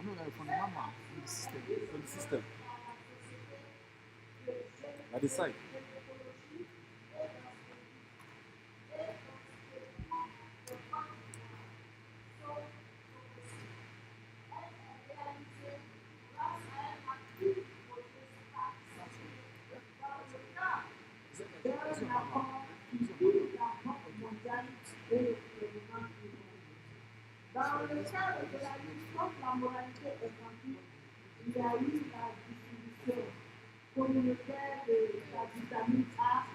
know that from the mama, from the system. By the side. Dans le cadre de la lutte contre la moralité économique, il y a eu la distribution communautaire de la vitamine A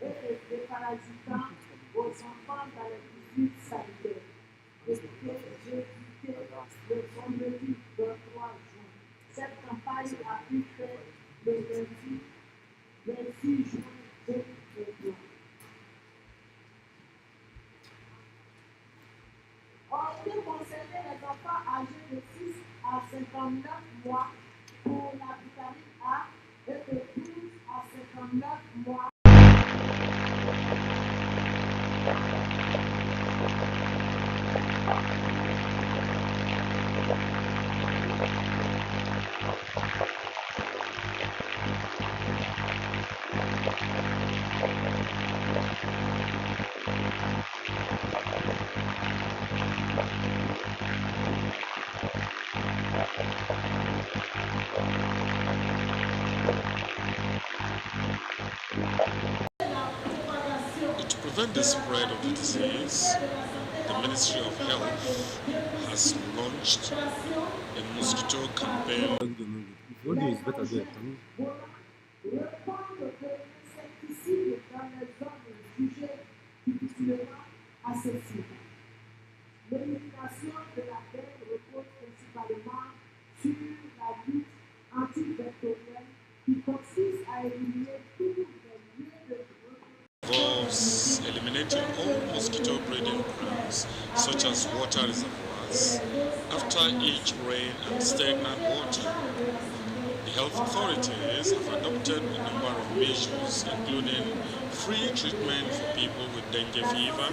et des parasitants aux enfants dans les visites sanitaires. Depuis jeudi le vendredi 23 juin, cette campagne a pu faire le lundi 6 juin 2021. En ce qui concerne les enfants âgés de 6 à 59 mois pour la vitamine A et de 12 à 59 mois. To prevent the spread of the disease, the Ministry of Health has launched a mosquito campaign. If you do is better there. Répandre de l'insecticide dans les zones jugées difficilement accessibles. L'élimination de la bête repose principalement sur la lutte antivectorielle qui consiste à éliminer tous les lieux de Involves eliminating all mosquito breeding grounds, such as water reservoirs, after each rain and stagnant water. The health authorities have adopted a number of measures, including free treatment for people with dengue fever,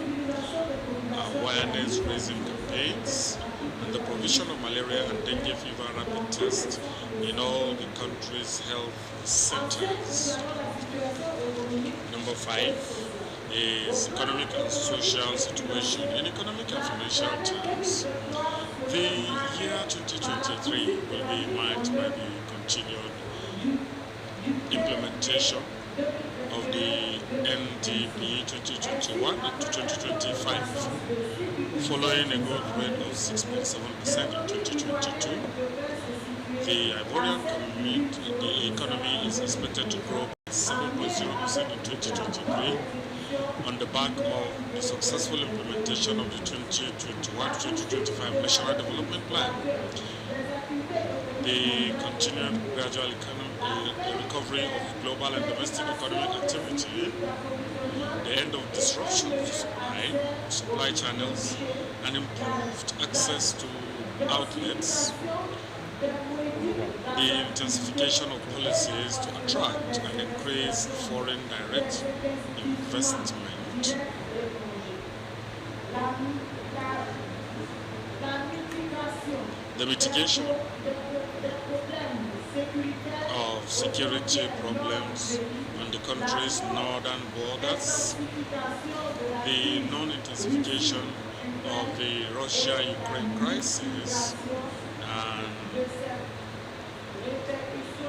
awareness-raising campaigns, and the provision of malaria and dengue fever rapid tests in all the country's health centers. Number 5 is economic and social situation. In economic and financial terms, the year 2023 will be marked by the continued implementation of the NDP 2021 to 2025, following a growth rate of 6.7% in 2022. The Ivorian economy is expected to grow by 7.0% in 2023 on the back of the successful implementation of the 2021-2025 National Development Plan. The continued gradual recovery of global and domestic economic activity, the end of disruption of supply channels, and improved access to outlets, the intensification of policies to attract and increase foreign direct investment, the mitigation of security problems on the country's northern borders, the non-intensification of the Russia-Ukraine crisis, and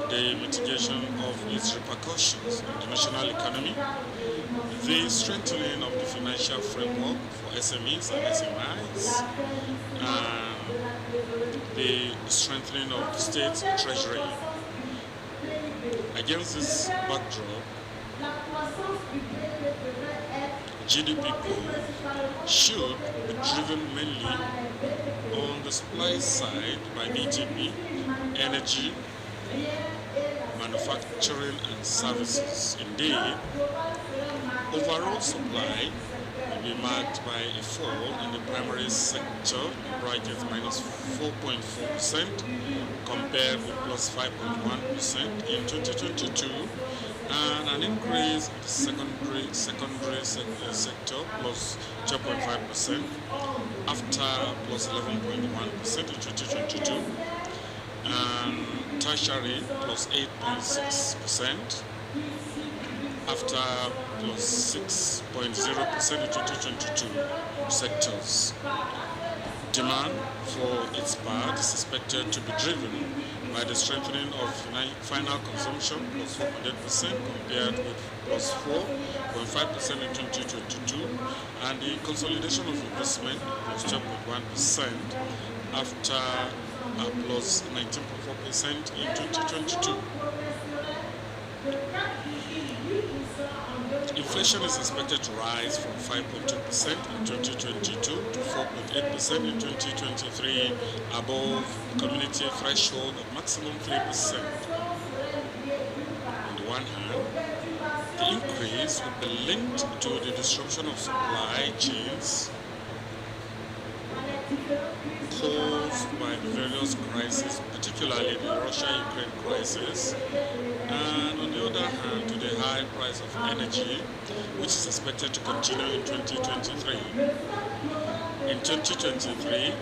the mitigation of its repercussions on the national economy, the strengthening of the financial framework for SMEs and SMIs, and the strengthening of the state treasury. Against this backdrop, GDP growth should be driven mainly on the supply side by BTP, energy, manufacturing and services. Indeed, overall supply will be marked by a fall in the primary sector, brackets minus 4.4% compared with plus 5.1% in 2022, and an increase in the secondary sector plus 12.5% after plus 11.1% in 2022. and tertiary plus 8.6%, after plus 6.0% in 2022 sectors. Demand for its part is expected to be driven by the strengthening of final consumption plus 4.8% compared with plus 4.5% in 2022, and the consolidation of investment plus 12.1% after plus 19.4% in 2022. Inflation is expected to rise from 5.2% in 2022 to 4.8% in 2023, above the community threshold of maximum 3%. On the one hand, the increase will be linked to the disruption of supply chains caused by the various crises, particularly the Russia-Ukraine crisis, and on the other hand, to the high price of energy, which is expected to continue in 2023. In 2023,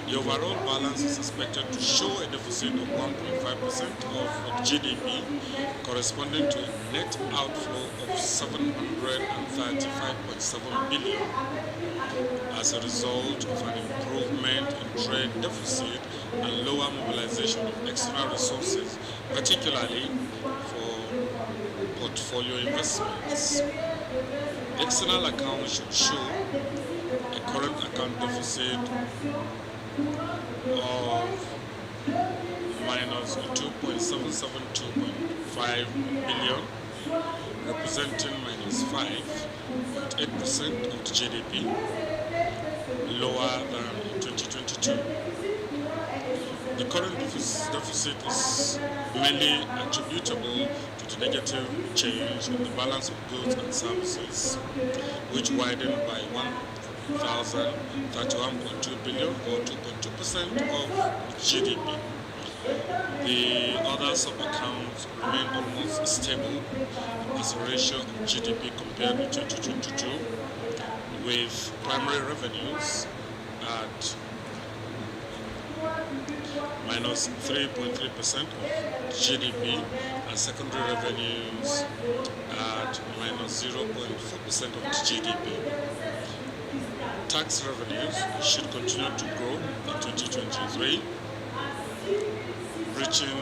the overall balance is expected to show a deficit of 1.5% of GDP, corresponding to a net outflow of 735.7 billion as a result of an improvement in trade deficit and lower mobilization of external resources, particularly for portfolio investments. External accounts should show a current account deficit of minus 2.772.5 billion, representing minus 5.8% of the GDP, lower than in 2022. The current deficit is mainly attributable to the negative change in the balance of goods and services, which widened by 1,031.2 billion or 2.2% of GDP. The other sub-accounts remain almost stable as a ratio of GDP compared with 2022, with primary revenues at minus 3.3% of GDP and secondary revenues at minus 0.4% of GDP. Tax revenues should continue to grow in 2023, reaching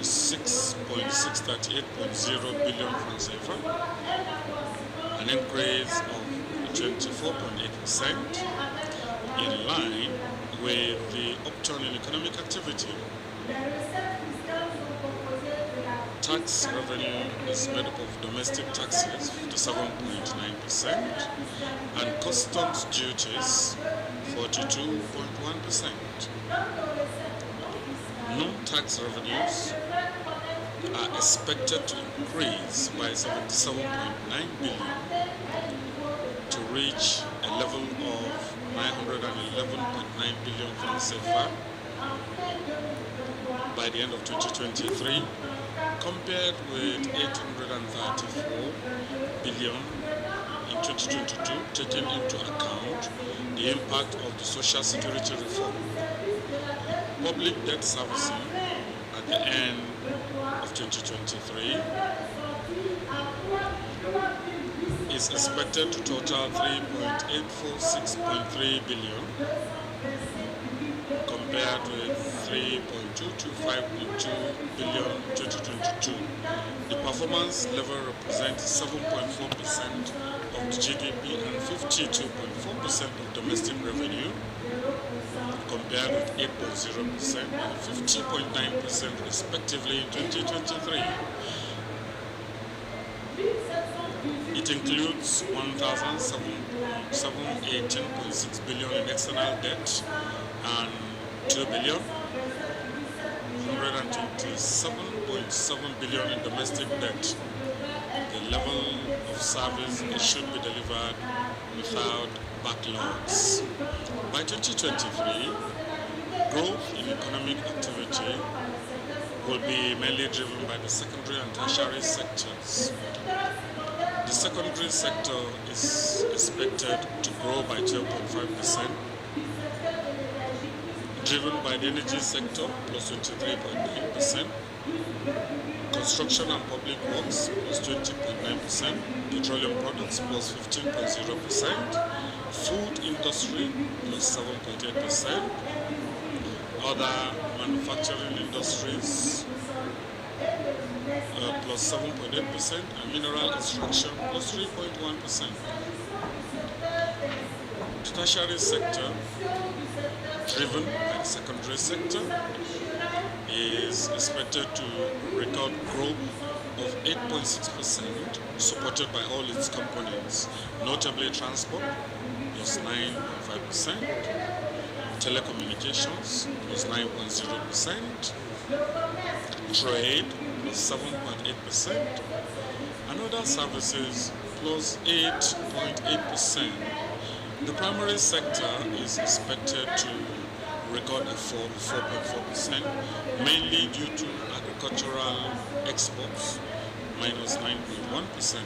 6.638.0 billion francs CFA, an increase of 24.8%, in line with the upturn in economic activity. Tax revenue is made up of domestic taxes, 57.9%, and customs duties, 42.1%. Non-tax revenues are expected to increase by 77.9 billion to reach a level of 911.9 billion francs CFA by the end of 2023, compared with 834 billion in 2022, taking into account the impact of the social security reform. Public debt servicing at the end of 2023 is expected to total 3.846.3 billion compared with 3.225.2 billion in 2022. The performance level represents 7.4% of the GDP and 52.4% of domestic revenue, compared with 8.0% and 50.9% respectively in 2023. It includes 1,718.6 billion in external debt and 2,127.7 billion in domestic debt. The level of service should be delivered without backlogs. By 2023, growth in economic activity will be mainly driven by the secondary and tertiary sectors. The secondary sector is expected to grow by 12.5%, driven by the energy sector, plus 23.9%, construction and public works, plus 20.9%, petroleum products, plus 15.0%, food industry, plus 7.8%, other manufacturing industries, plus 7.8%, and mineral extraction, plus 3.1%. The tertiary sector, driven by the secondary sector, is expected to record growth of 8.6%, supported by all its components, notably transport, plus 9.5%, telecommunications, plus 9.0%, trade, plus 7.8%, and other services, plus 8.8%. The primary sector is expected to record a fall of 4.4%, mainly due to agricultural exports, minus 9.1%.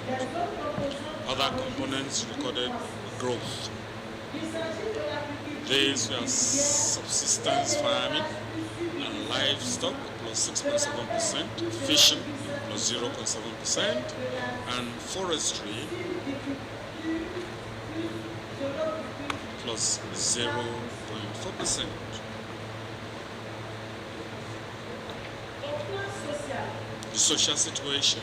Other components recorded growth. These were subsistence farming and livestock, plus 6.7%, fishing, plus 0.7%, and forestry, plus 0.4%. The social situation.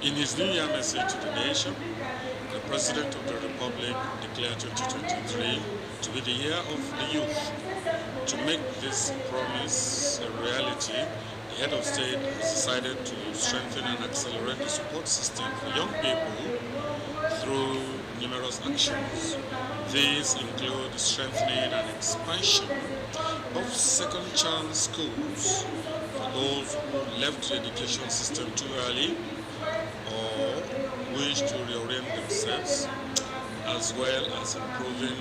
In his New Year message to the nation, the President of the Republic declared 2023 to be the year of the youth. To make this promise a reality, the head of state has decided to strengthen and accelerate the support system for young people through numerous actions. These include strengthening and expansion of second chance schools for those who left the education system too early or wish to reorient themselves, as well as improving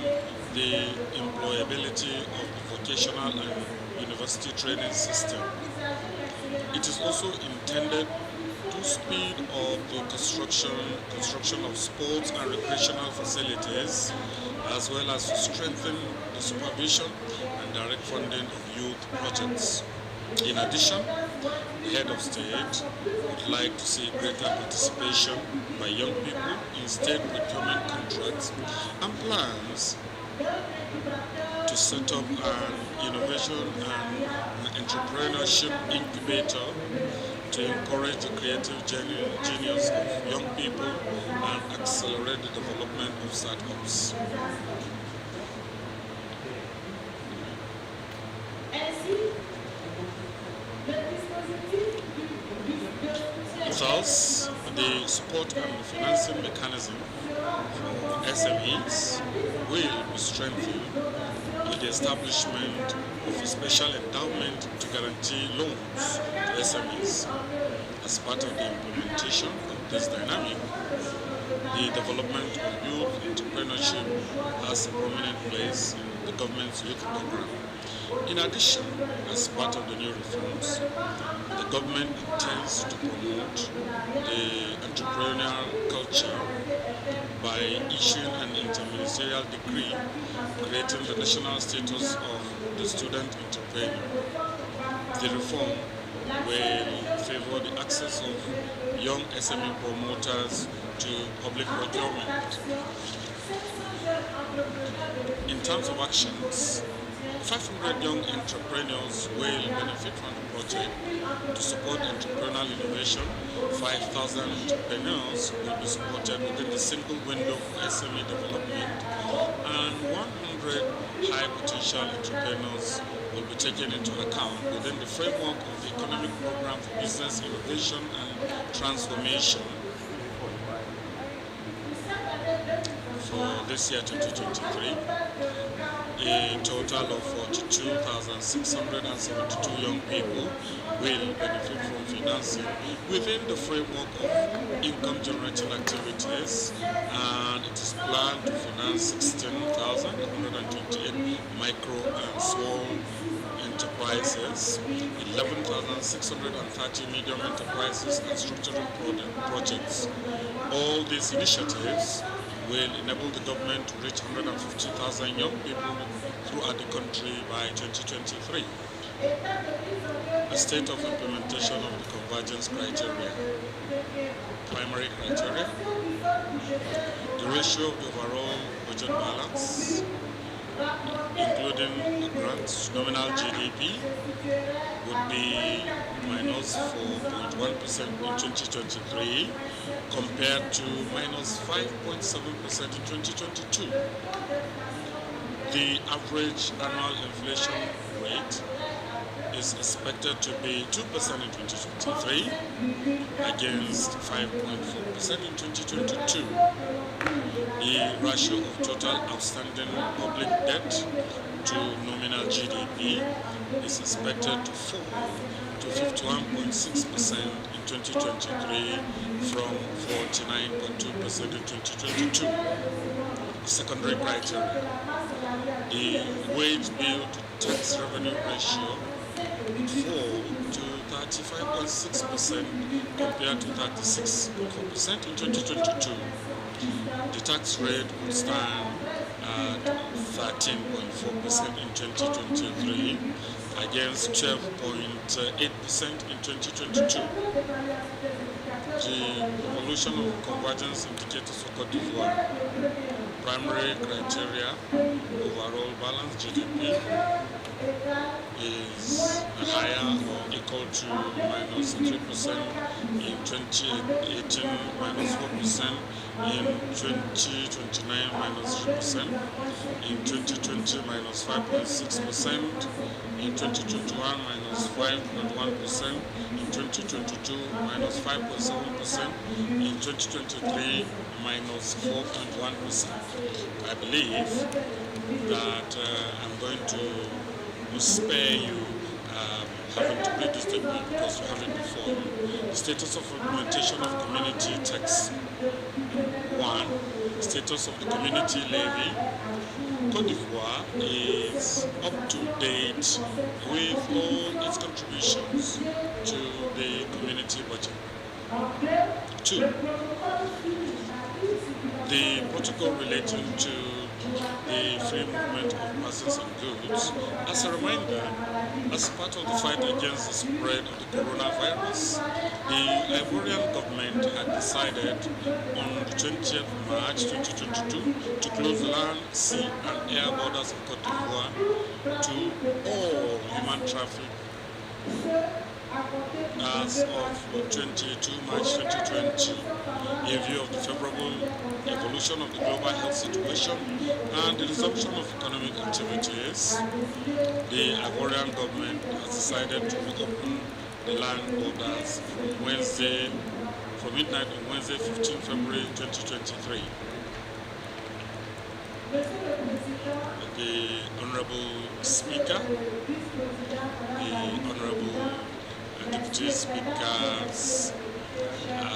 the employability of the vocational and university training system. It is also intended to speed up the construction of sports and recreational facilities, as well as to strengthen the supervision and direct funding of youth projects. In addition, the head of state would like to see greater participation by young people in state procurement contracts and plans to set up an innovation and entrepreneurship incubator to encourage the creative genius of young people and accelerate the development of startups. Thus, the support and financing mechanism for SMEs will be strengthened with the establishment of a special endowment to guarantee loans to SMEs. As part of the implementation of this dynamic, the development of youth entrepreneurship has a prominent place in the government's youth program. In addition, as part of the new reforms, the government intends to promote the entrepreneurial culture by issuing an interministerial decree creating the national status of the student entrepreneur. The reform will favor the access of young SME promoters to public procurement. In terms of actions, 500 young entrepreneurs will benefit from the project. To support entrepreneurial innovation, 5,000 entrepreneurs will be supported within the single window for SME development, and 100 high potential entrepreneurs will be taken into account within the framework of the economic program for business innovation and transformation for this year 2023. a total of 42,672 young people will benefit from financing within the framework of income generating activities, and it is planned to finance 16,128 micro and small enterprises, 11,630 medium enterprises and structural projects. All these initiatives will enable the government to reach 150,000 young people throughout the country by 2023. The state of implementation of the convergence criteria. Primary criteria. The ratio of the overall budget balance, including grants, nominal GDP, would be minus 4.1% in 2023 compared to minus 5.7% in 2022. The average annual inflation rate is expected to be 2% in 2023 against 5.4% in 2022. The ratio of total outstanding public debt to nominal GDP is expected to fall to 51.6% in 2023 from 49.2% in 2022. Secondary criteria. The wage bill to tax revenue ratio would fall to 35.6% compared to 36.4% in 2022. The tax rate would stand at 13.4% in 2023 against 12.8% in 2022. The evolution of convergence indicators for Cote d'Ivoire. Primary criteria, overall balance GDP is higher or equal to minus 3% in 2018, minus 4%, in 2029 minus 3%, in 2020 minus 5.6%, in 2021 minus 5.1%, in 2022 minus 5.7%, in 2023 minus 4.1%. I believe that I'm going to spare you having to read this statement because you have it before you. The status of implementation of community tax. 1. Status of the community levy. Cote d'Ivoire is up to date with all its contributions to the community budget. 2. The protocol relating to the free movement of persons and goods. As a reminder, as part of the fight against the spread of the coronavirus, the Ivorian government had decided on the 20th of March 2022 to close the land, sea and air borders of Cote d'Ivoire to all human traffic as of 22 March 2020, in view of the favorable evolution of the global health situation and the resumption of economic activities. The Ivorian government has decided to reopen the land borders from midnight on Wednesday, 15 February 2023. The Honorable Speaker, the Honorable Deputy Speakers,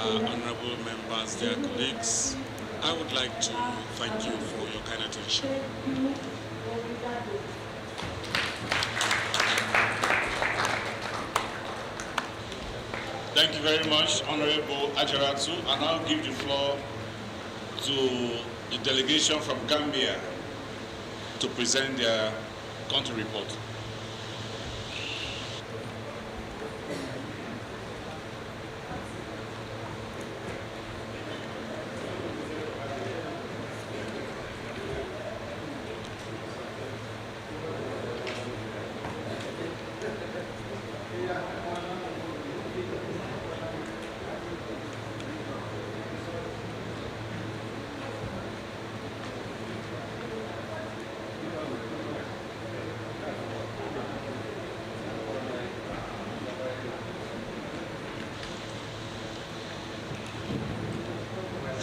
Honorable Members, dear colleagues, I would like to thank you for your kind attention. Thank you very much, Honorable Ajaratu. I now give the floor to the delegation from Gambia to present their country report.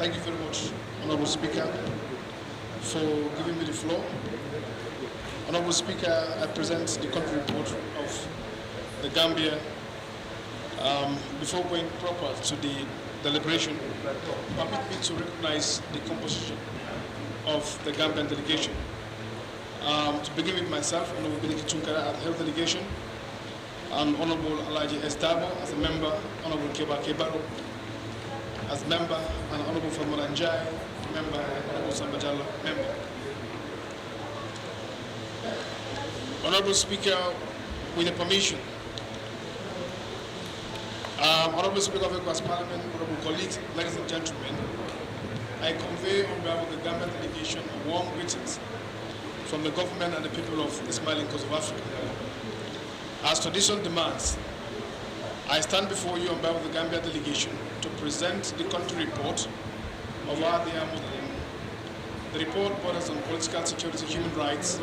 Thank you very much, Honorable Speaker, for giving me the floor. Honorable Speaker, I present the country report of the Gambia. Before going proper to the deliberation, permit me to recognize the composition of the Gambian delegation. To begin with myself, Honorable Beniki Tunkara at Health Delegation, and Honorable Alaji Estabo as a member, Honorable Keba Kebaro as member, and Honorable Famaranjai, member, and Honorable Sambajalo, member. Honorable Speaker, with your permission, Honorable Speaker of ECOWAS Parliament, honorable colleagues, ladies and gentlemen, I convey on behalf of the Gambian delegation warm greetings from the government and the people of the smiling coast of Africa. As tradition demands, I stand before you on behalf of the Gambia delegation to present the country report of our dear motherland. The report borders on political security, human rights,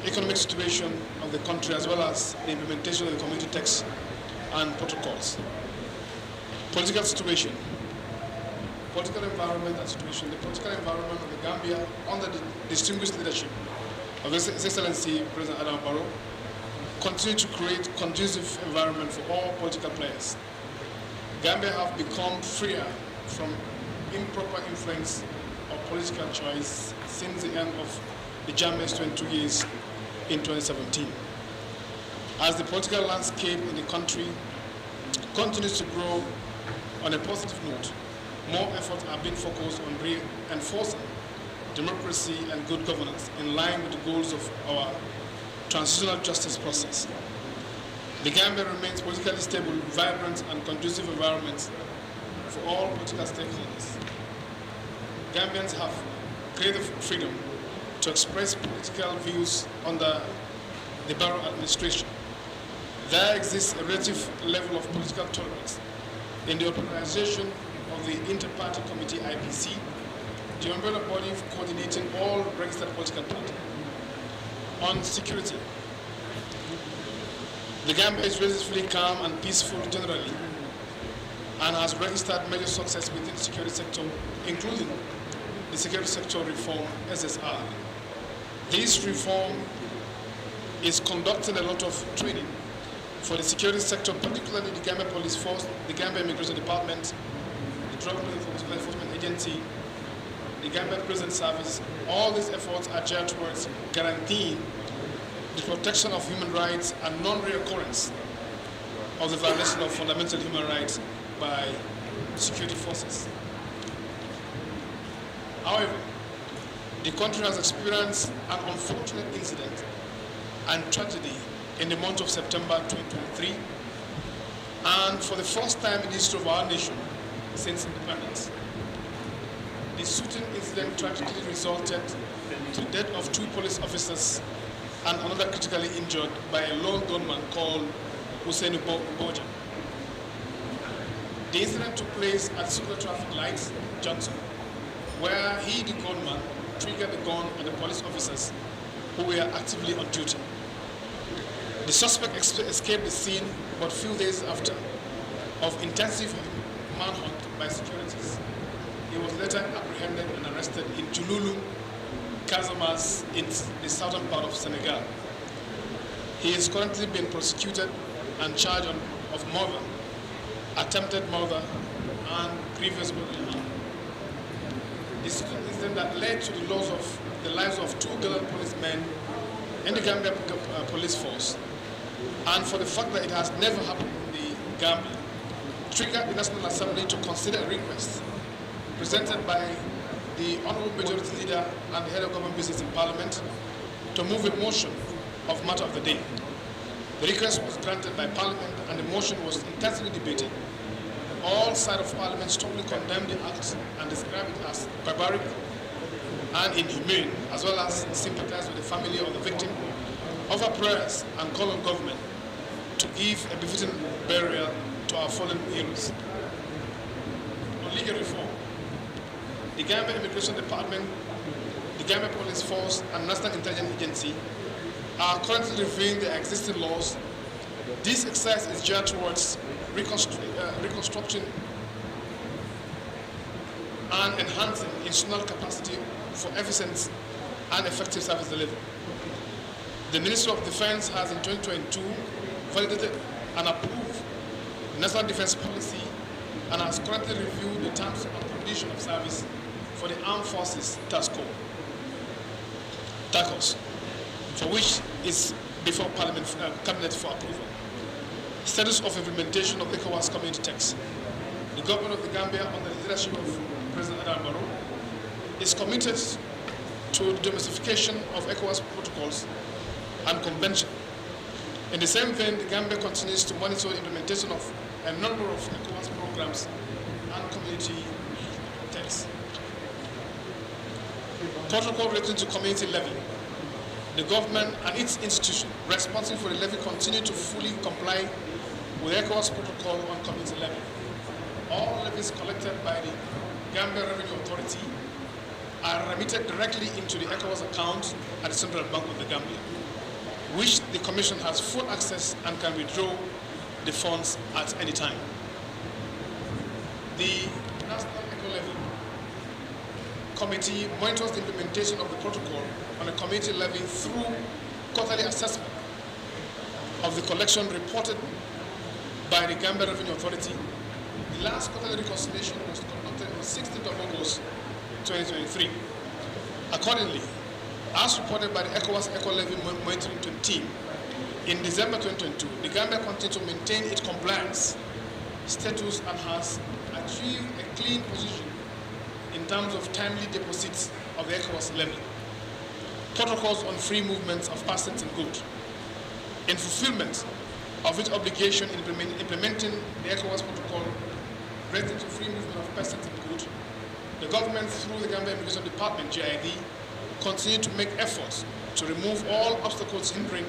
economic situation of the country, as well as the implementation of the community texts and protocols. Political situation, political environment and situation. The political environment of the Gambia under the distinguished leadership of His Excellency President Adam Barrow continue to create conducive environment for all political players. Gambia have become freer from improper influence of political choice since the end of the Jammeh's 22 years in 2017. As the political landscape in the country continues to grow on a positive note, more efforts are being focused on reinforcing democracy and good governance in line with the goals of our transitional justice process. The Gambia remains politically stable, vibrant, and conducive environment for all political stakeholders. Gambians have greater freedom to express political views under the Barrow administration. There exists a relative level of political tolerance in the organization of the Inter-Party Committee, IPC, the umbrella body coordinating all registered political parties. On security, the Gambia is relatively calm and peaceful generally and has registered major success within the security sector, including the security sector reform, SSR. This reform is conducting a lot of training for the security sector, particularly the Gambia Police Force, the Gambia Immigration Department, the Drug Enforcement Agency, the Gambia Prison Service. All these efforts are geared towards guaranteeing the protection of human rights and non-reoccurrence of the violation of fundamental human rights by security forces. However, the country has experienced an unfortunate incident and tragedy in the month of September 2023, and for the first time in the history of our nation since independence. The shooting incident tragically resulted to the death of 2 police officers and another critically injured by a lone gunman called Hussein Boja. The incident took place at Circular Traffic Lights, Johnson, where he, the gunman, triggered the gun on the police officers who were actively on duty. The suspect escaped the scene but few days after of intensive manhunt by securities. He was later apprehended and arrested in Jululu, Casamance, in the southern part of Senegal. He is currently being prosecuted and charged of murder, attempted murder, and grievous bodily harm. This is an incident that led to the lives of 2 gallant policemen in the Gambia police force, and for the fact that it has never happened in the Gambia, triggered the National Assembly to consider a request presented by the Honorable Majority Leader and the Head of Government Business in Parliament to move a motion of matter of the day. The request was granted by Parliament and the motion was intensely debated. All sides of Parliament strongly condemned the act and described it as barbaric and inhumane, as well as sympathized with the family of the victim, offer prayers and call on government to give a befitting burial to our fallen heroes. On legal reform, the Gambia Immigration Department, the Gambia Police Force, and National Intelligence Agency are currently reviewing the existing laws. This exercise is geared towards reconstruction and enhancing institutional capacity for efficient and effective service delivery. The Ministry of Defense has in 2022 validated and approved the National Defense Policy and has currently reviewed the terms and conditions of service for the Armed Forces Task Corps, TACOS, for which is before Cabinet for approval. Status of implementation of ECOWAS community text. The government of the Gambia, under the leadership of President Adam Barrow, is committed to the domestication of ECOWAS protocols and convention. In the same vein, the Gambia continues to monitor the implementation of a number of ECOWAS programs and community texts. Protocol relating to community levy. The government and its institution responsible for the levy continue to fully comply with ECOWAS protocol on community levy. All levies collected by the Gambia Revenue Authority are remitted directly into the ECOWAS account at the Central Bank of the Gambia, which the Commission has full access and can withdraw the funds at any time. The National Eco-Levy Committee monitors the implementation of the protocol on a community levy through quarterly assessment of the collection reported by the Gambia Revenue Authority. The last quarterly reconciliation was conducted on 16th of August 2023. Accordingly, as reported by the ECOWAS Eco-Levy Monitoring Team, in December 2022, the Gambia continued to maintain its compliance status and has achieved a clean position in terms of timely deposits of the ECOWAS levy, protocols on free movements of persons and goods. In fulfillment of its obligation in implementing the ECOWAS protocol relating to free movement of persons and goods, the government, through the Gambia Immigration Department, GID, continue to make efforts to remove all obstacles hindering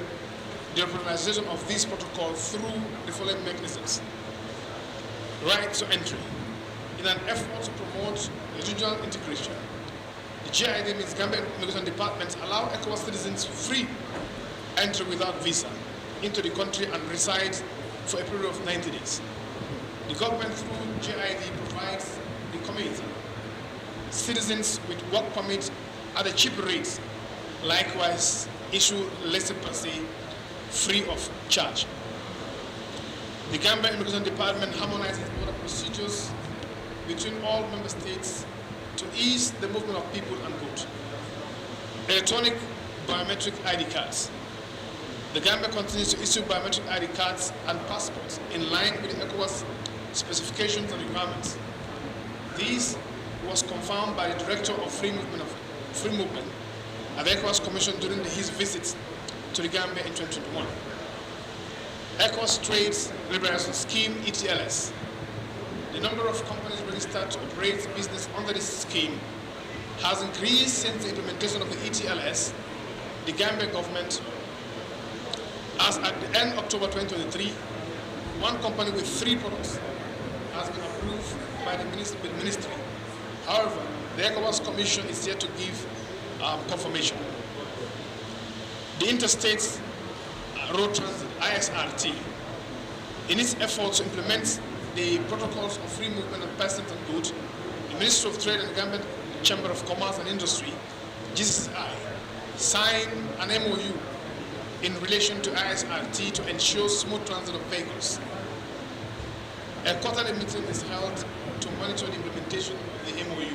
the implementation of these protocols through the following mechanisms. Right to entry. In an effort to promote regional integration, the GID means Gambia Immigration Department allow ECOWAS citizens free entry without visa into the country and reside for a period of 90 days. The government, through GID, provides the community citizens with work permits at a cheap rate, likewise issue laissez-passer free of charge. The Gambia Immigration Department harmonizes border procedures between all member states to ease the movement of people and goods. Electronic biometric ID cards. The Gambia continues to issue biometric ID cards and passports in line with the ECOWAS specifications and requirements. This was confirmed by the Director of Free Movement at the ECOWAS Commission during his visit to the Gambia in 2021. ECOWAS Trade Liberation Scheme, ETLS. The number of companies registered to operate business under this scheme has increased since the implementation of the ETLS. The Gambia government, as at the end of October 2023, one company with 3 products has been approved by the ministry. However, the ECOWAS Commission is yet to give confirmation. The Interstate Road Transit, ISRT, in its efforts to implement the protocols of free movement of persons and goods, the Ministry of Trade and the Gambian Chamber of Commerce and Industry, GCCI, signed an MOU in relation to ISRT to ensure smooth transit of vehicles. A quarterly meeting is held to monitor the implementation of the MOU.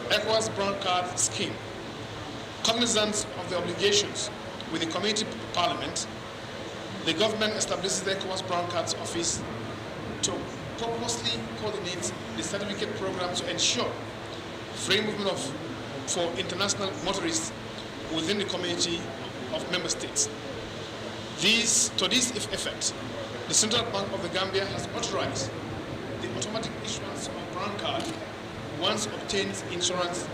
ECOWAS Brown Card Scheme. Cognizant of the obligations with the Community Parliament, the government establishes the ECOWAS Brown Cards Office to purposely coordinate the certificate program to ensure free movement for international motorists within the community of member states. To this effect, the Central Bank of the Gambia has authorized the automatic issuance of brown card once obtained insurance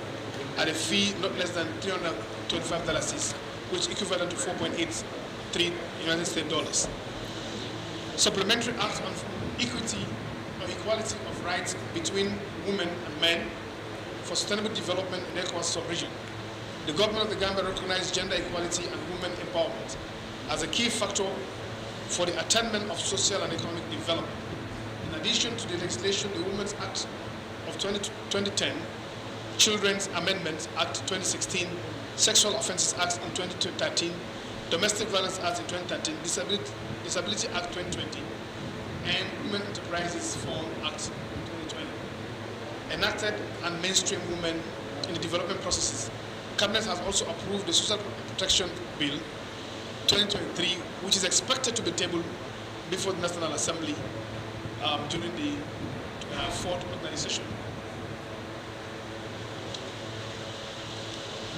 at a fee not less than $325, which equivalent to 4.83 United States dollars. Supplementary Act on Equity or Equality of Rights between Women and Men for Sustainable Development in the ECOWAS sub-region. The government of the Gambia recognizes gender equality and women empowerment as a key factor for the attainment of social and economic development. In addition to the legislation, the Women's Act of 2010, Children's Amendment Act 2016, Sexual Offences Act in 2013, Domestic Violence Act in 2013, Disability Act 2020, and Women Enterprises Fund Act 2020. Enacted and mainstream women in the development processes. Cabinet has also approved the Social Protection Bill 2023, which is expected to be tabled before the National Assembly during the fourth ordinary session.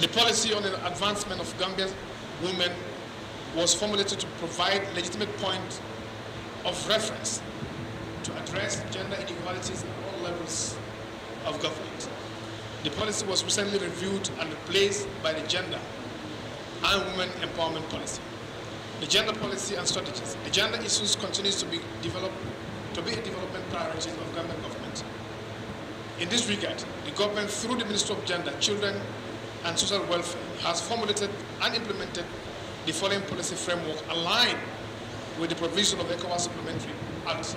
The policy on the advancement of Gambian women was formulated to provide legitimate point of reference to address gender inequalities at all levels of government. The policy was recently reviewed and replaced by the Gender and Women Empowerment Policy. The gender policy and strategies. The gender issues continues to be a development priority of Gambian government. In this regard, the government, through the Ministry of Gender, Children and Social Welfare, has formulated and implemented the following policy framework aligned with the provision of the ECOWAS Supplementary Act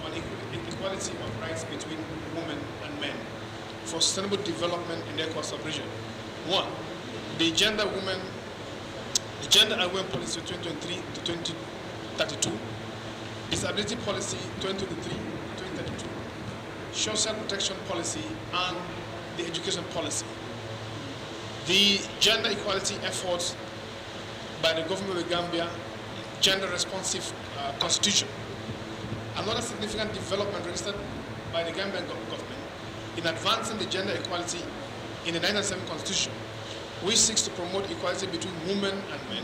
on equality of rights between women and men for sustainable development in the ECOWAS sub-region. 1. The Gender and Women Policy 2023 to 2032, Disability Policy 2023-2032, Social Protection Policy, and the Education Policy. The gender equality efforts by the government of Gambia, gender responsive constitution. Another significant development registered by the Gambian government in advancing the gender equality in the 1997 constitution, which seeks to promote equality between women and men.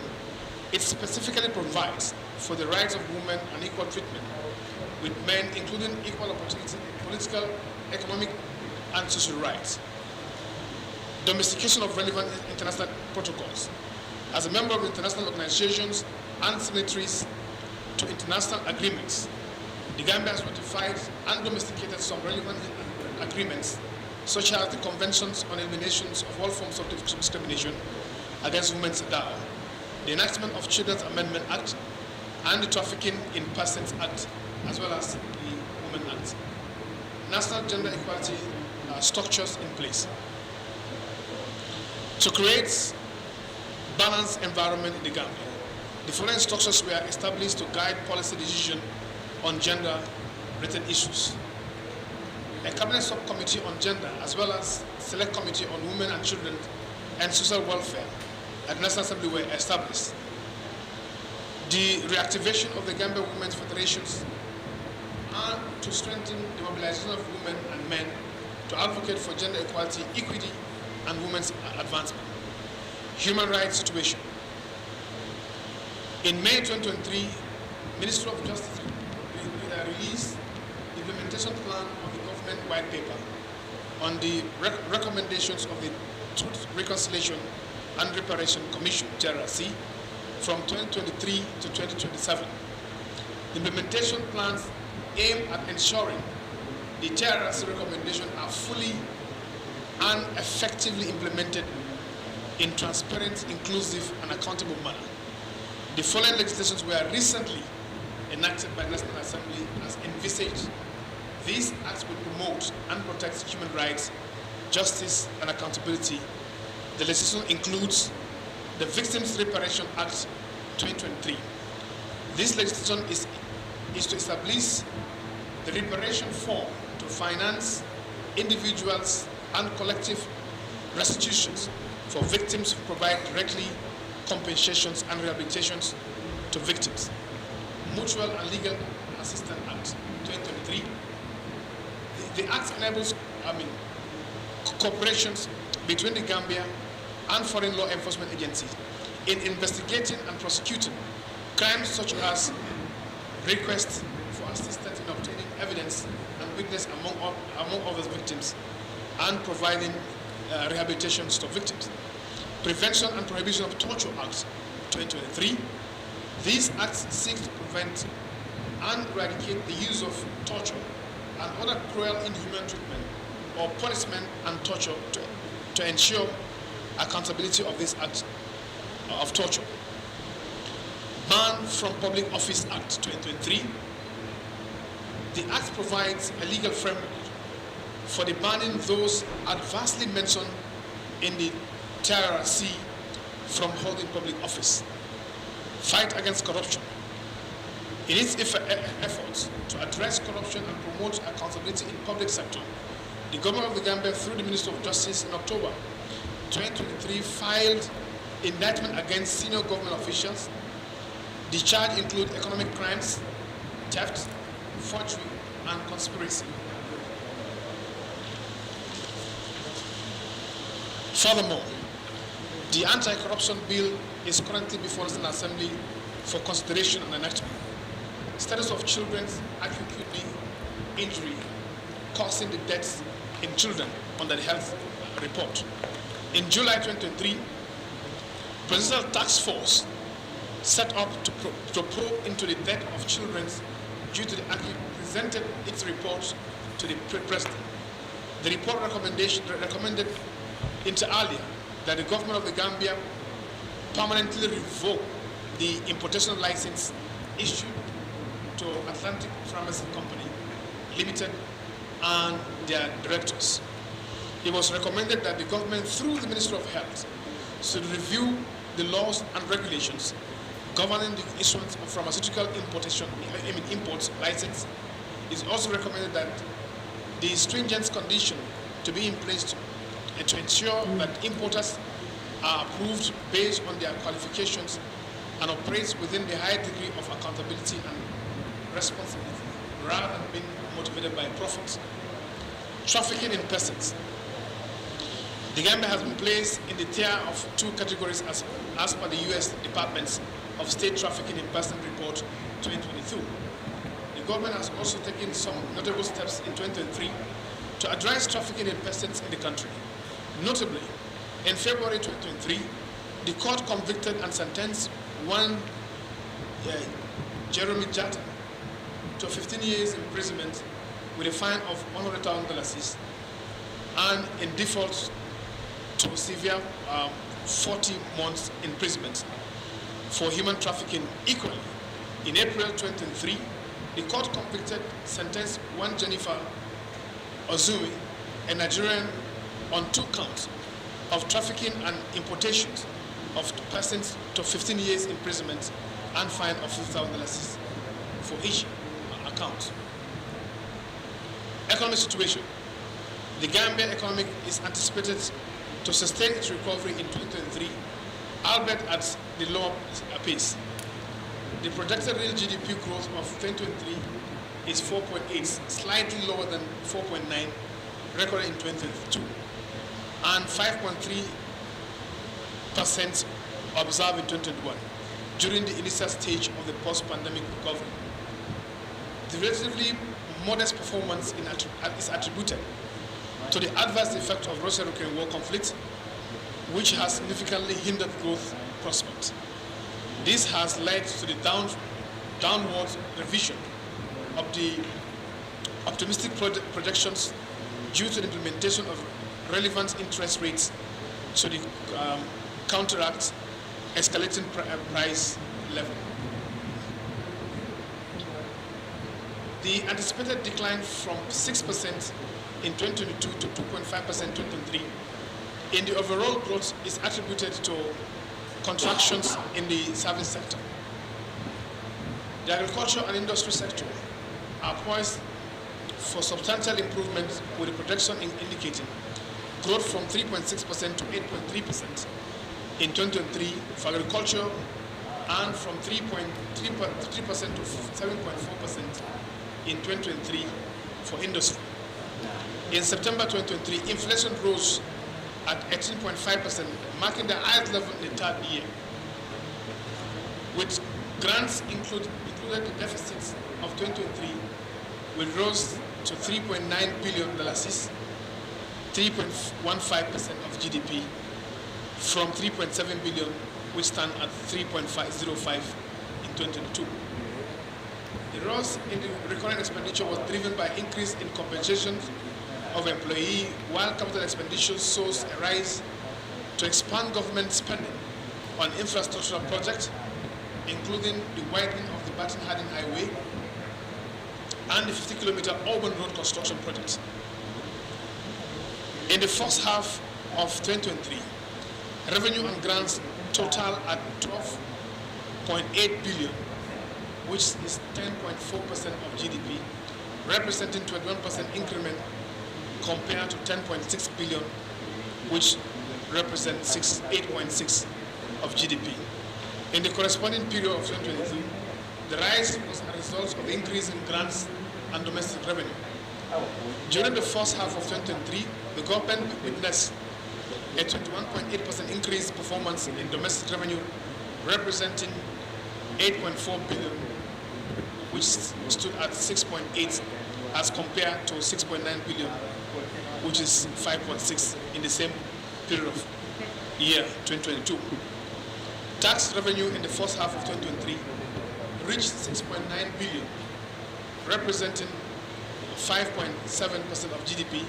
It specifically provides for the rights of women and equal treatment with men, including equal opportunity in political, economic, and social rights. Domestication of relevant international protocols. As a member of international organizations and signatories to international agreements, the Gambia has ratified and domesticated some relevant agreements, such as the Conventions on Eliminations of All Forms of Discrimination Against Women's Data, the enactment of Children's Amendment Act, and the Trafficking in Persons Act, as well as the Women Act. National gender equality structures in place. To create balanced environment in the Gambia, the following structures were established to guide policy decision on gender-related issues. A cabinet subcommittee on gender, as well as select committee on women and children and social welfare at the National Assembly were established. The reactivation of the Gambia Women's Federations and to strengthen the mobilization of women and men to advocate for gender equality, equity, and women's advancement. Human rights situation. In May 2023, Ministry of Justice released the implementation plan of the government white paper on the recommendations of the Truth, Reconciliation and Reparation Commission, TRC, from 2023 to 2027. The implementation plans aim at ensuring the TRC recommendations are fully and effectively implemented in transparent, inclusive, and accountable manner. The following legislations were recently enacted by the National Assembly as envisaged. These acts will promote and protect human rights, justice, and accountability. The legislation includes the Victims Reparation Act 2023. This legislation is to establish the reparation fund to finance individuals and collective restitutions for victims who provide directly compensations and rehabilitations to victims. Mutual and Legal Assistance Act 2023. The Act enables cooperations between the Gambia and foreign law enforcement agencies in investigating and prosecuting crimes such as requests for assistance in obtaining evidence and witness among other victims, and providing rehabilitations to victims. Prevention and Prohibition of Torture Act 2023. These acts seek to prevent and eradicate the use of torture and other cruel, inhuman treatment or punishment and torture to ensure accountability of this act of torture. Ban from Public Office Act 2023. The act provides a legal framework for the banning those adversely mentioned in the TRC from holding public office. fight against corruption. In its efforts to address corruption and promote accountability in public sector, the government of the Gambia, through the Minister of Justice, in October 2023, filed indictment against senior government officials. The charge include economic crimes, theft, forgery, and conspiracy. Furthermore, the anti-corruption bill is currently before the National Assembly for consideration and enactment. Status of children's acutely injury causing the deaths in children under the health report. In July 2023, Presidential Task Force set up to probe into the death of children due to the acute presented its report to the President. The report recommended inter alia that the government of the Gambia permanently revoke the importation license issued to Atlantic Pharmacy Company Limited and their directors. It was recommended that the government, through the Ministry of Health, should review the laws and regulations governing the issuance of pharmaceutical imports license. It is also recommended that the stringent condition to be in place to ensure that importers are approved based on their qualifications and operates within the high degree of accountability and responsibility, rather than being motivated by profits. Trafficking in persons. The Gambia has been placed in the tier of two categories as per the U.S. Department of State Trafficking in Persons Report 2022. The government has also taken some notable steps in 2023 to address trafficking in persons in the country. Notably, in February 2023, the court convicted and sentenced one Jeremy Jatta to 15 years imprisonment with a fine of $100,000 and in default to severe 40 months imprisonment for human trafficking. Equally, in April 2023, the court convicted, sentenced one Jennifer Ozumi, a Nigerian, on 2 counts of trafficking and importations of persons to 15 years imprisonment and fine of $50,000 for each account. Economic situation. The Gambia economy is anticipated to sustain its recovery in 2023, albeit at the lower pace. The projected real GDP growth of 2023 is 4.8, slightly lower than 4.9 recorded in 2022, and 5.3% observed in 2021 during the initial stage of the post-pandemic recovery. The relatively modest performance is attributed to the adverse effect of Russia-Ukraine war conflict, which has significantly hindered growth prospects. This has led to the downward revision of the optimistic projections due to the implementation of relevant interest rates to the counteract escalating price level. The anticipated decline from 6% in 2022 to 2.5% in 2023 in the overall growth is attributed to contractions in the service sector. The agriculture and industry sector are poised for substantial improvement, with the projection indicating growth from 3.6% to 8.3% in 2023 for agriculture and from 3.3% to 7.4% in 2023 for industry. In September 2023, inflation rose at 18.5%, marking the highest level in the third year, with grants included the deficits of 2023, which rose to $3.9 billion, 3.15% of GDP, from 3.7 billion, which stand at 3.505 in 2022. The rise in the recurrent expenditure was driven by increase in compensation of employee, while capital expenditure shows a rise to expand government spending on infrastructural projects, including the widening of the Baton-Harding Highway and the 50-kilometer urban road construction project. In the first half of 2023, revenue and grants total at billion, which is 10.4% of GDP, representing 21% increment compared to 10.6 billion, which represents 8.6% of GDP. In the corresponding period of 2022, the rise was a result of the increase in grants and domestic revenue. During the first half of 2023, the government witnessed a 21.8% increase performance in domestic revenue, representing 8.4 billion, which stood at 6.8 as compared to 6.9 billion, which is 5.6 in the same period of year 2022. Tax revenue in the first half of 2023 reached 6.9 billion, representing 5.7% of GDP,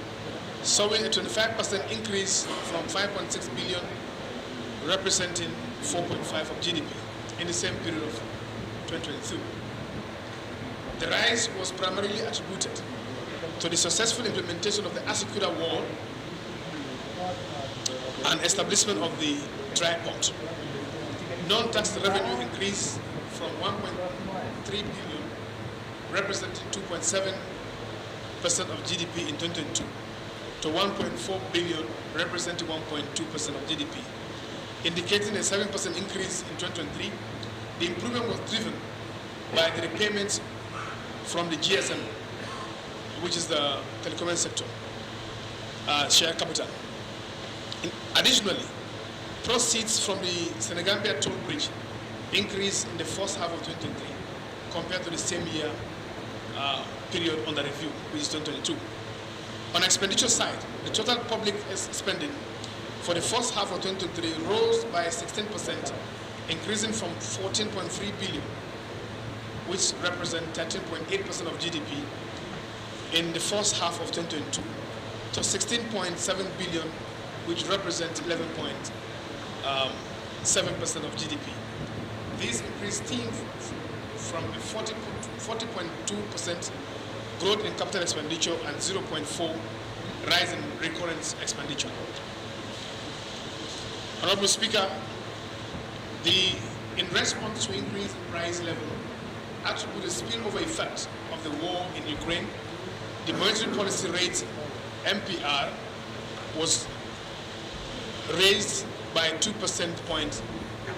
showing a 25% increase from 5.6 billion, representing 4.5% of GDP in the same period of 2022. The rise was primarily attributed to the successful implementation of the Asikuda Wall and establishment of the dry port. Non-tax revenue increased from 1.3 billion, representing 2.7% of GDP in 2022, to 1.4 billion, representing 1.2% of GDP, indicating a 7% increase in 2023. The improvement was driven by the repayments from the GSM, which is the telecom sector, share capital. Additionally, proceeds from the Senegambia toll bridge increased in the first half of 2023 compared to the same year period under review, which is 2022. On expenditure side, the total public spending for the first half of 2023 rose by 16%, increasing from 14.3 billion, which represents 13.8% of GDP in the first half of 2022, to 16.7 billion, which represents 11.7% of GDP. This increase stemmed from a 40.2% growth in capital expenditure and 0.4% rise in recurrent expenditure. Honorable Speaker, in response to increase in price level, attribute the spillover effect of the war in Ukraine, the monetary policy rate MPR was raised by 2 percentage points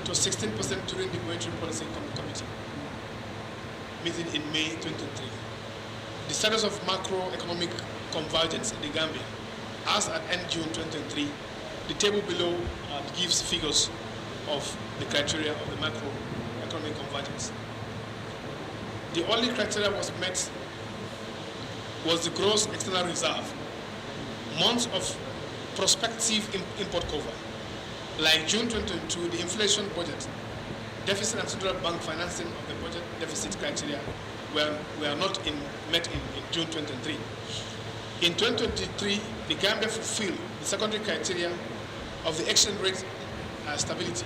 to 16% during the Monetary Policy Committee meeting in May 2023. The status of macroeconomic convergence in the Gambia, as at end June 2023, the table below gives figures of the criteria of the macroeconomic convergence. The only criteria was met was the gross external reserve, months of prospective import cover. Like June 2022, the inflation budget, deficit and central bank financing of the budget deficit criteria were not met in June 2023. In 2023, the Gambia fulfilled the secondary criteria of the exchange rate stability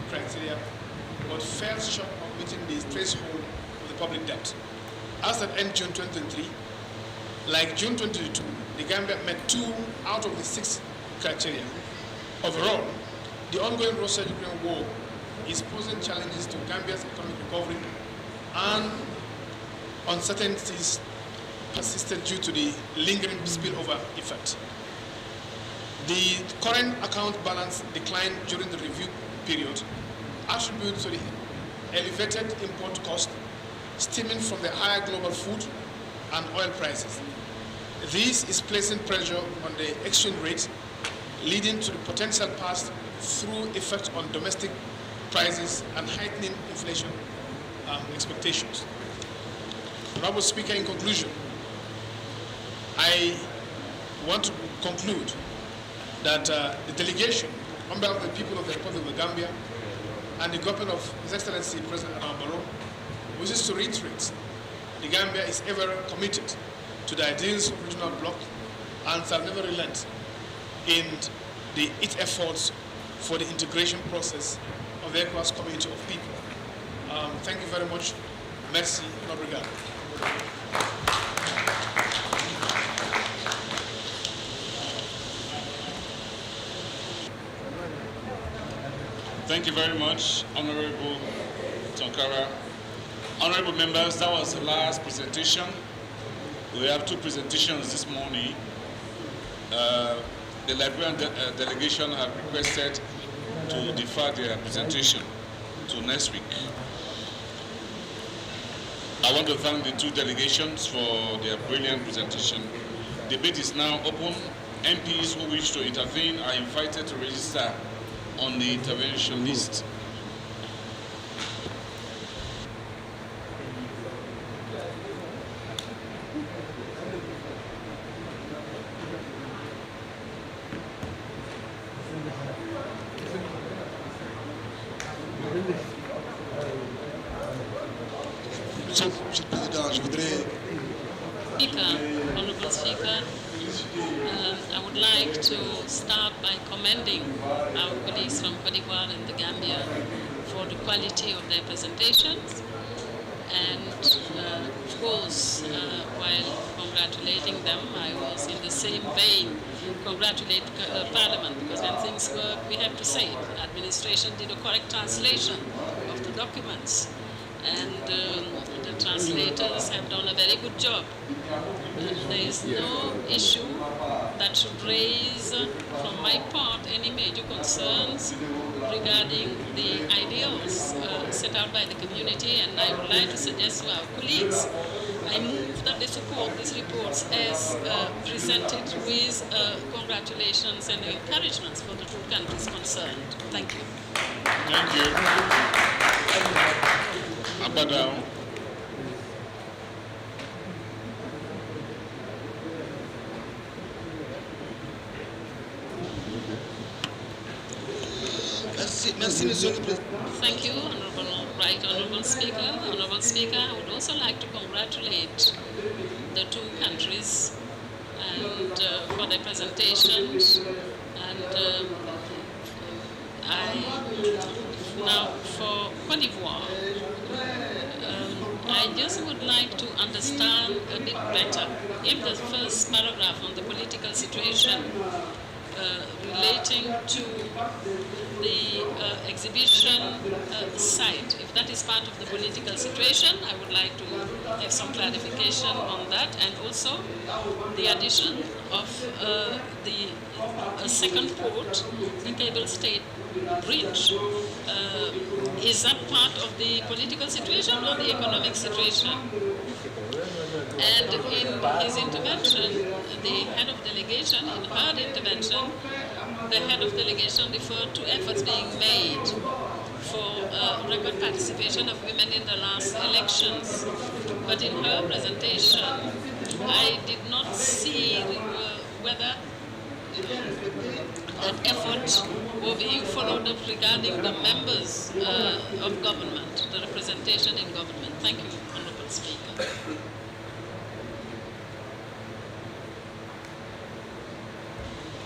criteria, but fell short of meeting the threshold of the public debt. As at end June 2023, like June 2022, the Gambia met 2 out of the 6 criteria. Overall, the ongoing Russia-Ukraine war is posing challenges to Gambia's economic recovery, and uncertainties persisted due to the lingering spillover effect. The current account balance declined during the review period, attributed to the elevated import cost stemming from the higher global food and oil prices. This is placing pressure on the exchange rate, leading to the potential pass-through effect on domestic prices and heightening inflation expectations. Honorable Speaker, in conclusion, I want to conclude that the delegation on behalf of the people of the Republic of the Gambia and the government of His Excellency President Adama Barrow wishes to reiterate the Gambia is ever committed to the ideals of regional bloc and shall never relent in its efforts for the integration process of the ECOWAS community of people. Thank you very much. Merci. Obrigado. Thank you very much, Honorable Ankara. Honorable members, that was the last presentation. We have two presentations this morning. The Liberian delegation have requested to defer their presentation to next week. I want to thank the two delegations for their brilliant presentation. Debate is now open. MPs who wish to intervene are invited to register on the intervention list. Honorable Speaker, I would like to start by commending our colleagues from Cote d'Ivoire and the Gambia for the quality of their presentations. And of course, while congratulating them, I was in the same vein congratulate Parliament, because when things work, we have to say it. Administration did a correct translation of the documents, and the translators have done a very good job. There is no issue that should raise, from my part, any major concerns regarding the ideals set out by the community, and I would like to suggest to our colleagues, I move that they support these reports as presented with congratulations and encouragements for the two countries concerned. Thank you. Thank you. Abadao. Thank you, Honorable Speaker. Honorable Speaker, I would also like to congratulate the two countries and for their presentations. And now for Cote d'Ivoire, I just would like to understand a bit better if the first paragraph on the political situation relating to the exhibition site, if that is part of the political situation, I would like to have some clarification on that, and also the addition of a second port, the Cable State Bridge. Is that part of the political situation or the economic situation? And in his intervention, the head of delegation, in her intervention, the head of delegation referred to efforts being made for record participation of women in the last elections. But in her presentation, I did not see whether that efforts were being followed up regarding the members of government, the representation in government. Thank you, Honorable Speaker.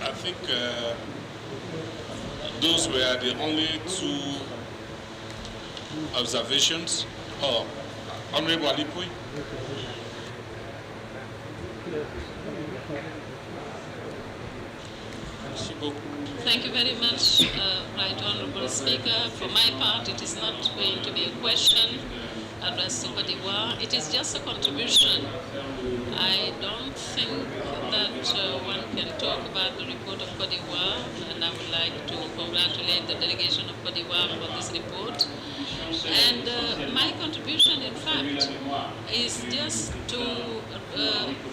I think those were the only two observations. Oh, Honorable Alipui. Thank you very much, Right Honorable Speaker. For my part, it is not going to be a question addressed to Cote d'Ivoire. It is just a contribution. I don't think that one can talk about the report of Cote d'Ivoire, and I would like to congratulate the delegation of Cote d'Ivoire for this report. And my contribution, in fact, is just to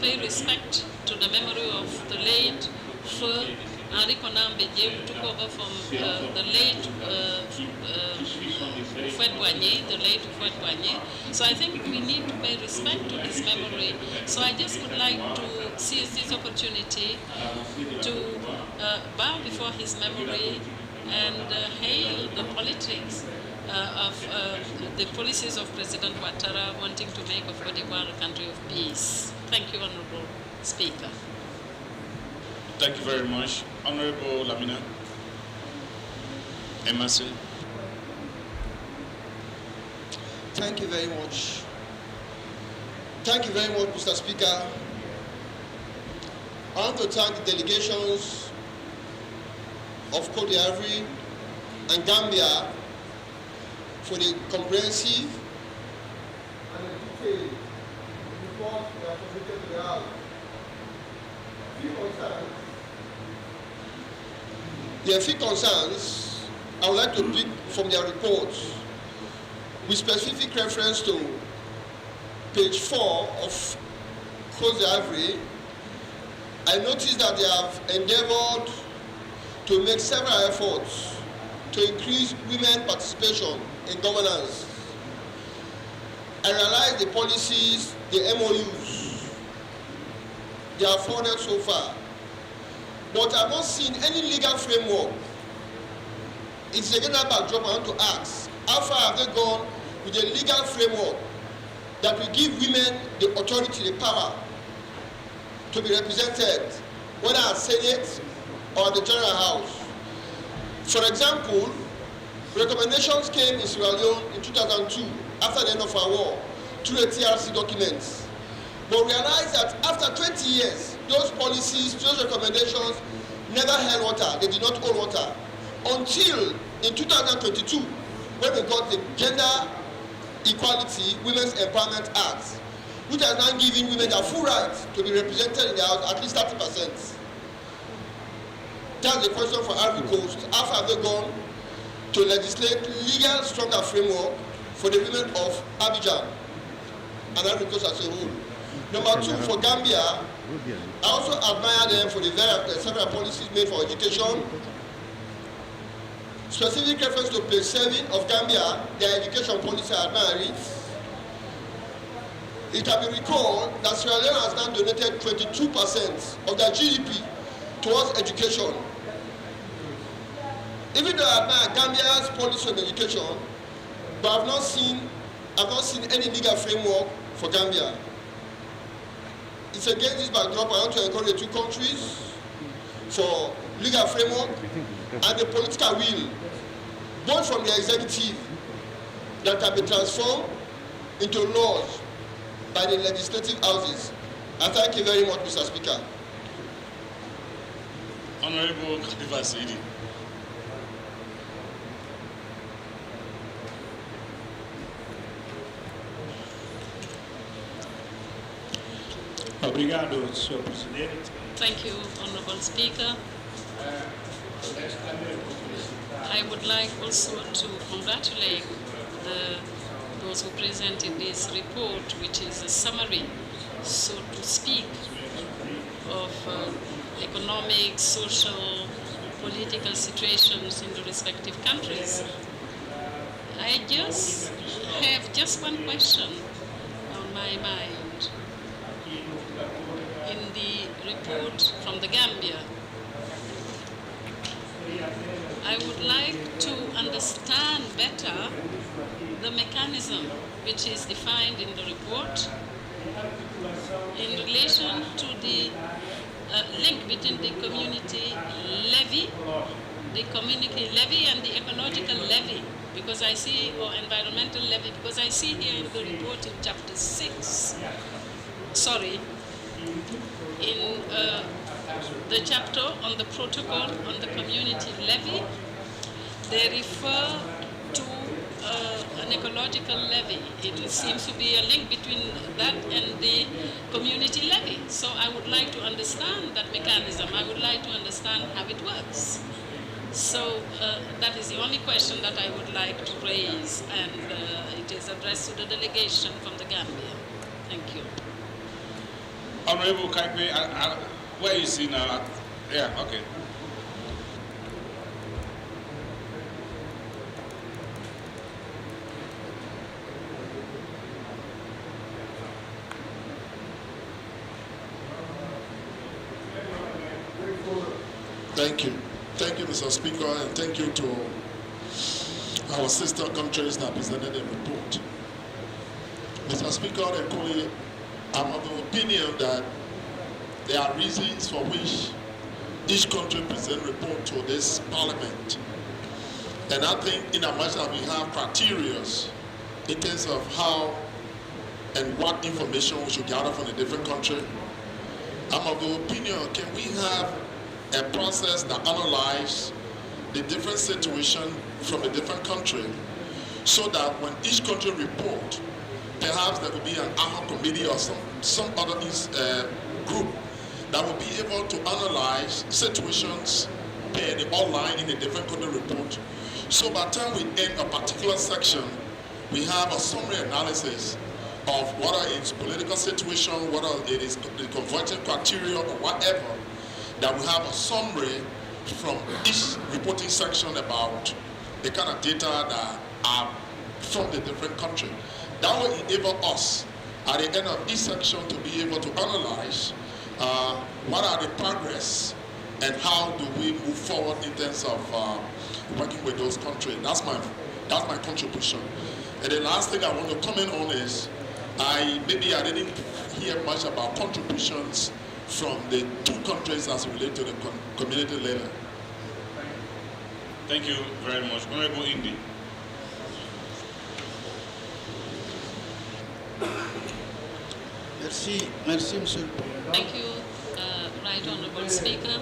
pay respect to the memory of the late Henri Conan Bédié, who took over from the late Houphouët-Boigny, So I think we need to pay respect to his memory. So I just would like to seize this opportunity to bow before his memory and hail the politics of the policies of President Ouattara wanting to make of Cote d'Ivoire a country of peace. Thank you, Honorable Speaker. Thank you very much. Honorable Lamina Emerson. Thank you very much. Thank you very much, Mr. Speaker. I want to thank the delegations of Cote d'Ivoire and Gambia for the comprehensive and detailed report they have submitted to the House. There are few concerns I would like to pick from their reports with specific reference to page 4 of Cote d'Ivoire. I noticed that they have endeavored to make several efforts to increase women participation in governance. I realize the policies, the MOUs, they have forwarded so far, but I have not seen any legal framework. It's a general backdrop I want to ask. How far have they gone with a legal framework that will give women the authority, the power to be represented, whether at Senate or at the General House? For example, recommendations came in Sierra Leone in 2002, after the end of our war, through the TRC documents. But we realized that after 20 years, those policies, those recommendations never held water. They did not hold water. Until in 2022, when we got the Gender Equality Women's Empowerment Act, which has now given women the full right to be represented in the House, at least 30%. That's the question for Ivory Coast. How far have they gone to legislate legal, stronger framework for the women of Abidjan and Ivory Coast as a whole? Number 2, for Gambia, I also admire them for the several policies made for education. Specific reference to page 7 of Gambia, their education policy, I admire it. It can be recalled that Sierra Leone has now donated 22% of their GDP towards education. Even though I admire Gambia's policy on education, but I've not seen any legal framework for Gambia. It's against this backdrop I want to encourage the two countries for legal framework and the political will, both from the executive, that can be transformed into laws by the legislative houses. I thank you very much, Mr. Speaker. Honorable Khalifa Saidi. Obrigado, Sr. Presidente. Thank you, Honorable Speaker. I would like also to congratulate those who presented this report, which is a summary, so to speak, of economic, social, political situations in the respective countries. I just have just one question on my mind. In the report from the Gambia, I would like to understand better the mechanism which is defined in the report in relation to the link between the community levy and the ecological levy, because I see, or environmental levy, because I see here in the report in chapter 6, in the chapter on the protocol on the community levy, they refer to an ecological levy. It seems to be a link between that and the community levy. So I would like to understand that mechanism. I would like to understand how it works. So that is the only question that I would like to raise, and it is addressed to the delegation from the Gambia. Thank you. Honorable Kaikwe, where is he now? Yeah, okay. Thank you. Thank you, Mr. Speaker, and thank you to our sister countries that presented the report. Mr. Speaker, I'm of the opinion that there are reasons for which each country presents report to this parliament. And I think in as much as we have criteria in terms of how and what information we should gather from a different country, I'm of the opinion, can we have a process that analyzes the different situation from a different country so that when each country report, perhaps there will be an ad hoc committee or some other group that will be able to analyze situations online in a different country report. So by the time we end a particular section, we have a summary analysis of whether it's political situation, whether it is the converting criteria or whatever, that we have a summary from each reporting section about the kind of data that are from the different country. That will enable us at the end of each section to be able to analyze what are the progress and how do we move forward in terms of working with those countries. That's my contribution. And the last thing I want to comment on is maybe I didn't hear much about contributions from the two countries as related to the community level. Thank you very much. Honorable Indi. Merci, Monsieur le Président. Thank you, Right Honourable Speaker.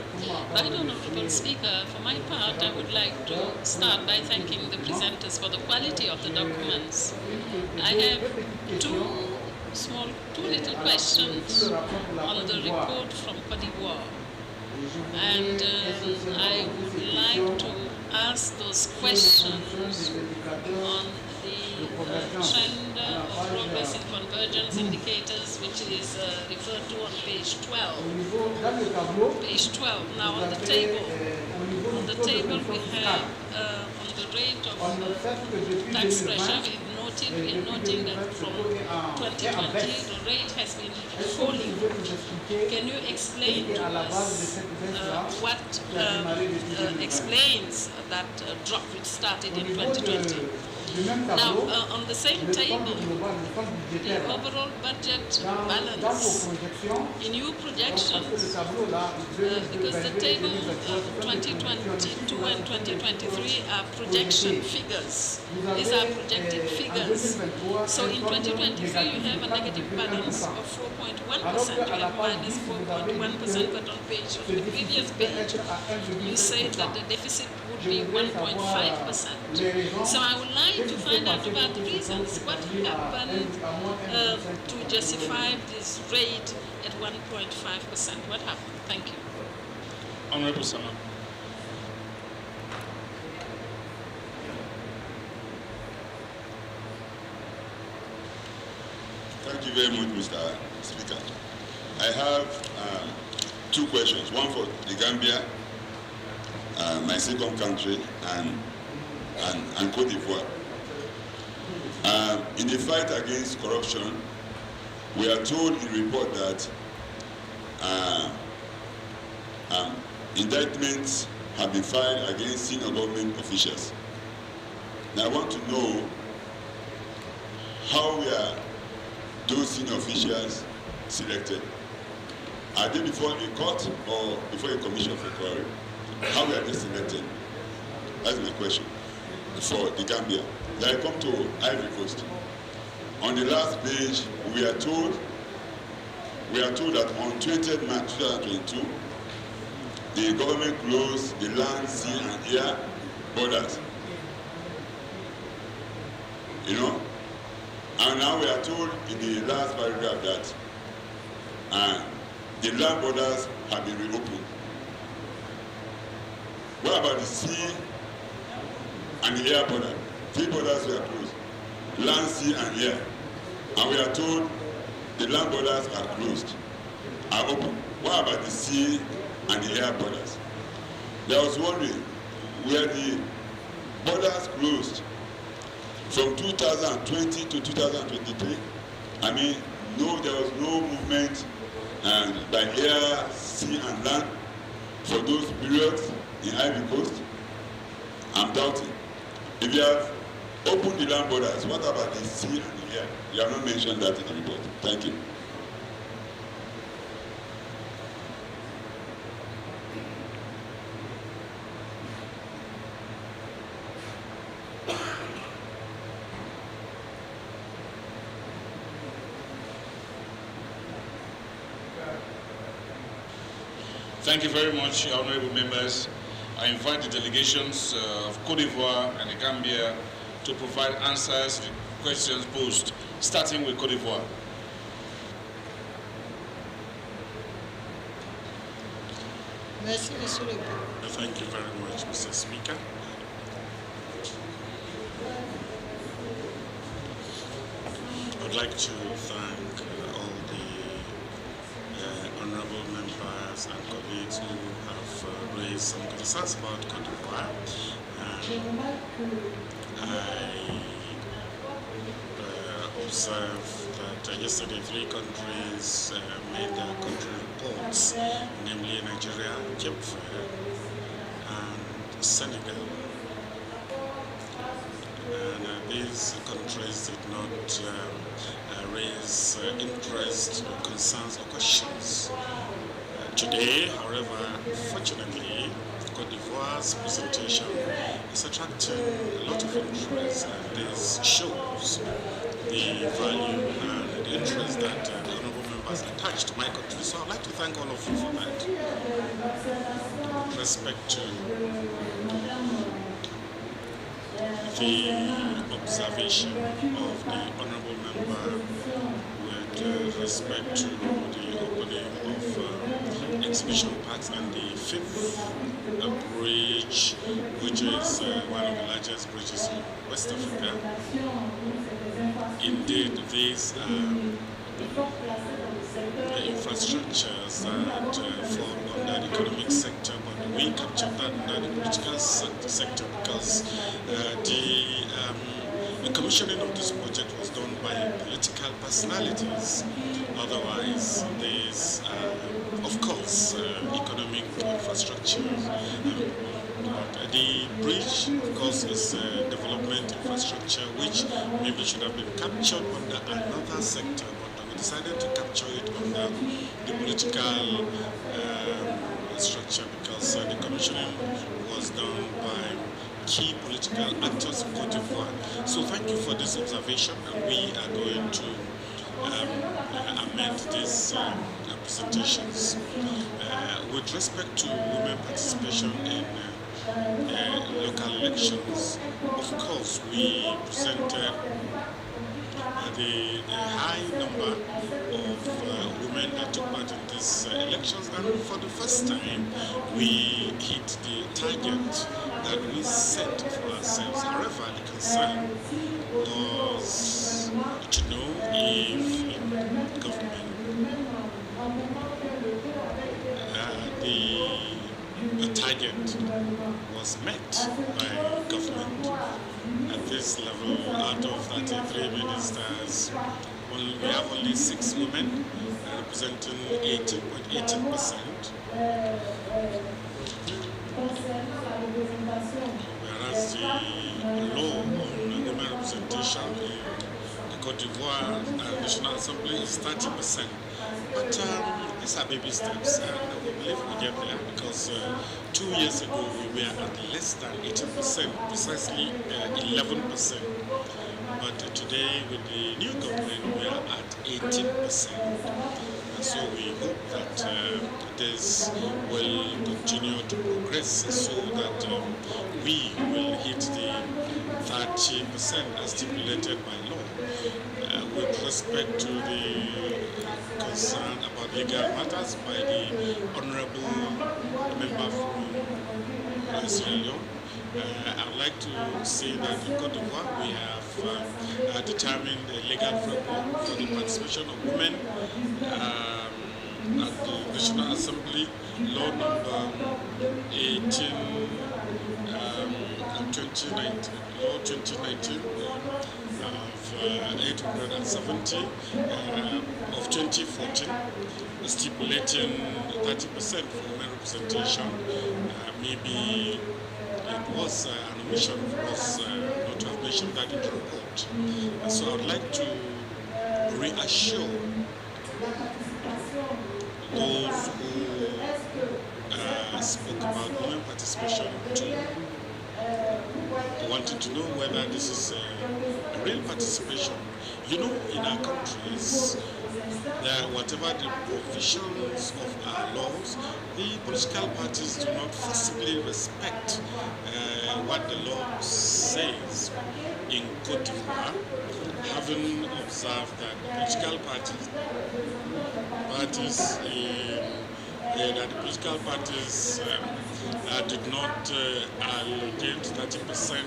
Right Honourable Speaker, for my part, I would like to start by thanking the presenters for the quality of the documents. I have two little questions on the report from Cote d'Ivoire. And I would like to ask those questions on the trend of progress in convergence indicators, which is referred to on page 12. Page 12. Now on the table we have on the rate of tax pressure, we are noting that from 2020 the rate has been falling. Can you explain to us what explains that drop which started in 2020? Now, on the same table, the overall budget balance in new projections, because the table 2022 and 2023 are projection figures. These are projected figures. So in 2023, you have a negative balance of 4.1%. You have minus 4.1%, but on the previous page, you say that the deficit would be 1.5%. So I would like to find out about the reasons, what happened to justify this rate at 1.5%. What happened? Thank you. Honorable Sama. Thank you very much, Mr. Speaker. I have two questions. One for the Gambia, my second country, and Cote d'Ivoire. In the fight against corruption, we are told in the report that indictments have been filed against senior government officials. Now I want to know how were those senior officials selected? Are they before a court or before a commission of inquiry? How were they selected? That's my question for the Gambia. Then I come to Ivory Coast. On the last page, we are told that on 20th March 2022, the government closed the land, sea, and air borders. You know? And now we are told in the last paragraph that the land borders have been reopened. What about the sea and the air border? Three borders were closed. Land, sea, and air. And we are told the land borders are closed, are open. What about the sea and the air borders? There was wondering where the borders closed from 2020 to 2023. I mean, no, there was no movement by air, sea, and land for those periods in Ivory Coast. I'm doubting. If you have opened the land borders, what about the sea and the air? You have not mentioned that in the report. Thank you. Thank you very much, honorable members. I invite the delegations of Cote d'Ivoire and the Gambia to provide answers to the questions posed, starting with Cote d'Ivoire. Merci, Monsieur le Président. Thank you very much, Mr. Speaker. I'd like to thank all the honorable members and colleagues who have raised some concerns about Cote d'Ivoire. I observed that yesterday 3 countries made their country reports, namely Nigeria, Cape Verde, and Senegal. And these countries did not raise interest, concerns, or questions. Today, however, fortunately, Cote d'Ivoire's presentation is attracting a lot of interest, and this shows the value and the interest that the honorable members attach to my country. So I'd like to thank all of you for that. With respect to the observation of the honorable member with respect to the opening of exhibition parks and the 5th bridge, which is one of the largest bridges in West Africa. Indeed, these infrastructures that fall under the economic sector, but we capture that under the political sector because the commissioning of this project was done by political personalities. Otherwise, there's, of course, economic infrastructure. The bridge, of course, is development infrastructure, which maybe should have been captured under another sector, but we decided to capture it under the political structure because the commissioning was done by key political actors in Cote d'Ivoire. So thank you for this observation, and we are going to amend these presentations. With respect to women participation in local elections, of course, we presented the high number of women that took part in these elections, and for the first time, we hit the target that we set for ourselves. However, the concern was to know if in government the target was met by government at this level. Out of 33 ministers, we have only 6 women representing 18.18%. Whereas the law on women representation in the Cote d'Ivoire National Assembly is 30%. But these are baby steps, and we believe we get there because 2 years ago we were at less than 18%, precisely 11%. But today with the new government we are at 18%. And so we hope that this will continue to progress so that we will hit the 30% as stipulated by law. With respect to the concern about legal matters by the honorable member from Sierra Leone, I would like to say that in Cote d'Ivoire we have determined a legal framework for the participation of women at the National Assembly, law number 18 2019, law 2019 of 870 of 2014, stipulating 30% for women representation. Maybe it was an omission for us not to have mentioned that in the report. So I'd like to reassure those who spoke about women participation too. Wanted to know whether this is a real participation. You know, in our countries, whatever the provisions of our laws, the political parties do not forcibly respect what the law says. in Cote d'Ivoire, having observed that political parties did not allocate 30%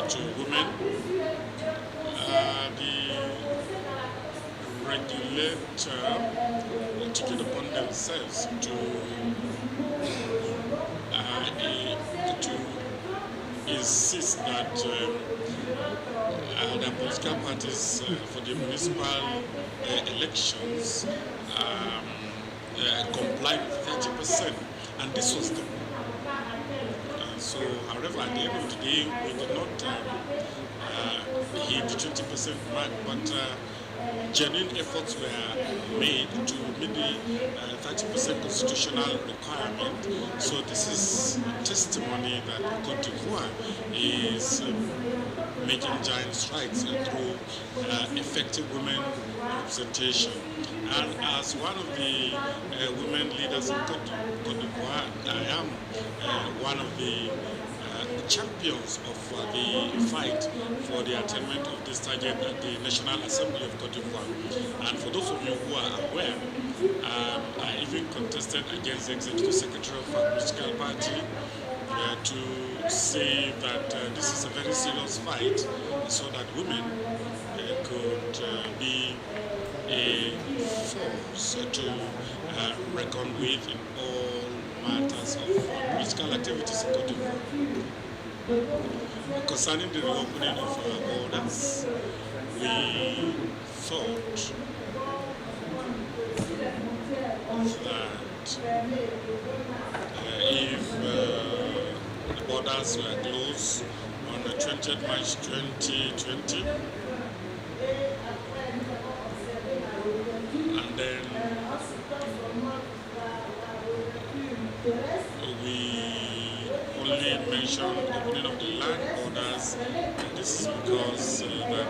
to women. The regulator took it upon themselves to insist that the political parties for the municipal elections comply with 30%, and this was done. So, however, at the end of the day, we did not hit the 20% mark, but genuine efforts were made to meet the 30% constitutional requirement. So this is testimony that Cote d'Ivoire is making giant strides through effective women representation. And as one of the women leaders in Cote d'Ivoire, I am one of the champions of the fight for the attainment of this target at the National Assembly of Cote d'Ivoire. And for those of you who are aware, I even contested against the Executive Secretary of our political party to say that this is a very serious fight so that women could be a force to reckon with in all matters of political activities in Cote d'Ivoire. Concerning the reopening of our borders, we thought that if the borders were closed on the 20th March 2020, and then we only mentioned opening of the land borders, and this is because that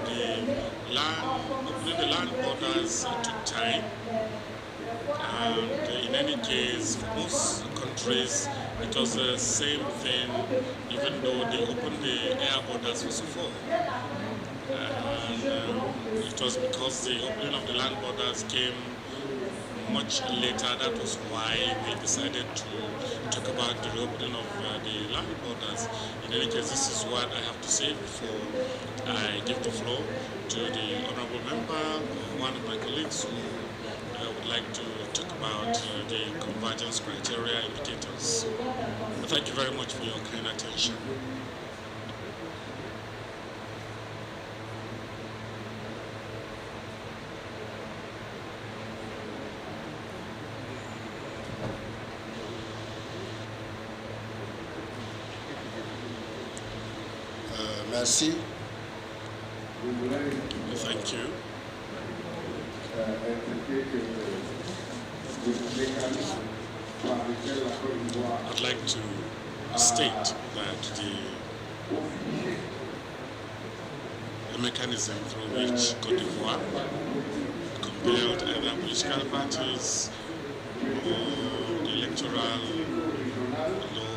opening the land borders took time, and in any case, for most countries, it was the same thing, even though they opened the air borders first of all. And it was because the opening of the land borders came much later. That was why we decided to talk about the reopening of the land borders. In any case, this is what I have to say before I give the floor to the honorable member, one of my colleagues who would like to talk about the convergence criteria indicators. Thank you very much for your kind attention. Merci. Thank you. I'd like to state that the mechanism through which Cote d'Ivoire compelled either political parties or the electoral law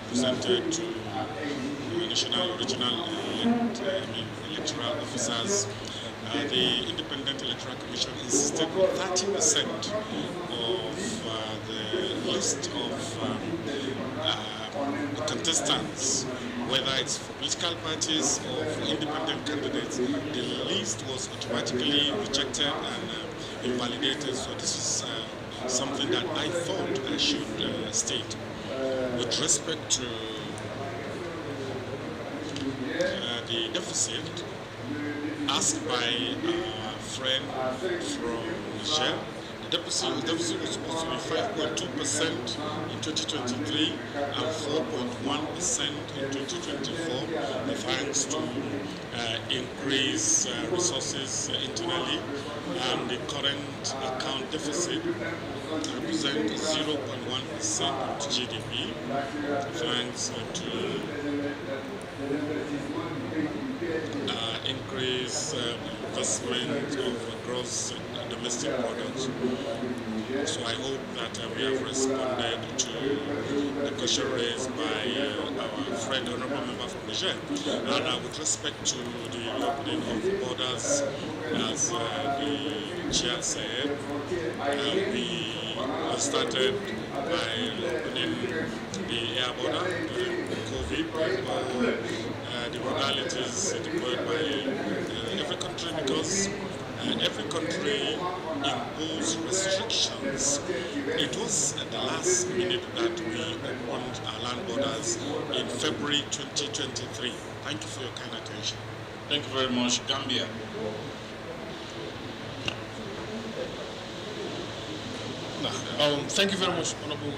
presented to national, regional electoral officers, the Independent Electoral Commission insisted on 30% of the list of contestants, whether it's for political parties or for independent candidates. The list was automatically rejected and invalidated. So this is something that I thought I should state. With respect to the deficit asked by a friend from Niger, the deficit was supposed to be 5.2% in 2023 and 4.1% in 2024, thanks to increased resources internally, and the current account deficit represents 0.1% of GDP, thanks to increased investment of gross domestic products. So I hope that we have responded to the question raised by our friend, Honorable Member from Niger. And with respect to the opening of borders, as the chair said, we started by opening the air border during COVID, the modalities deployed by every country, because every country imposed restrictions. It was at the last minute that we opened our land borders in February 2023. Thank you for your kind attention. Thank you very much. Gambia. Thank you very much, Honorable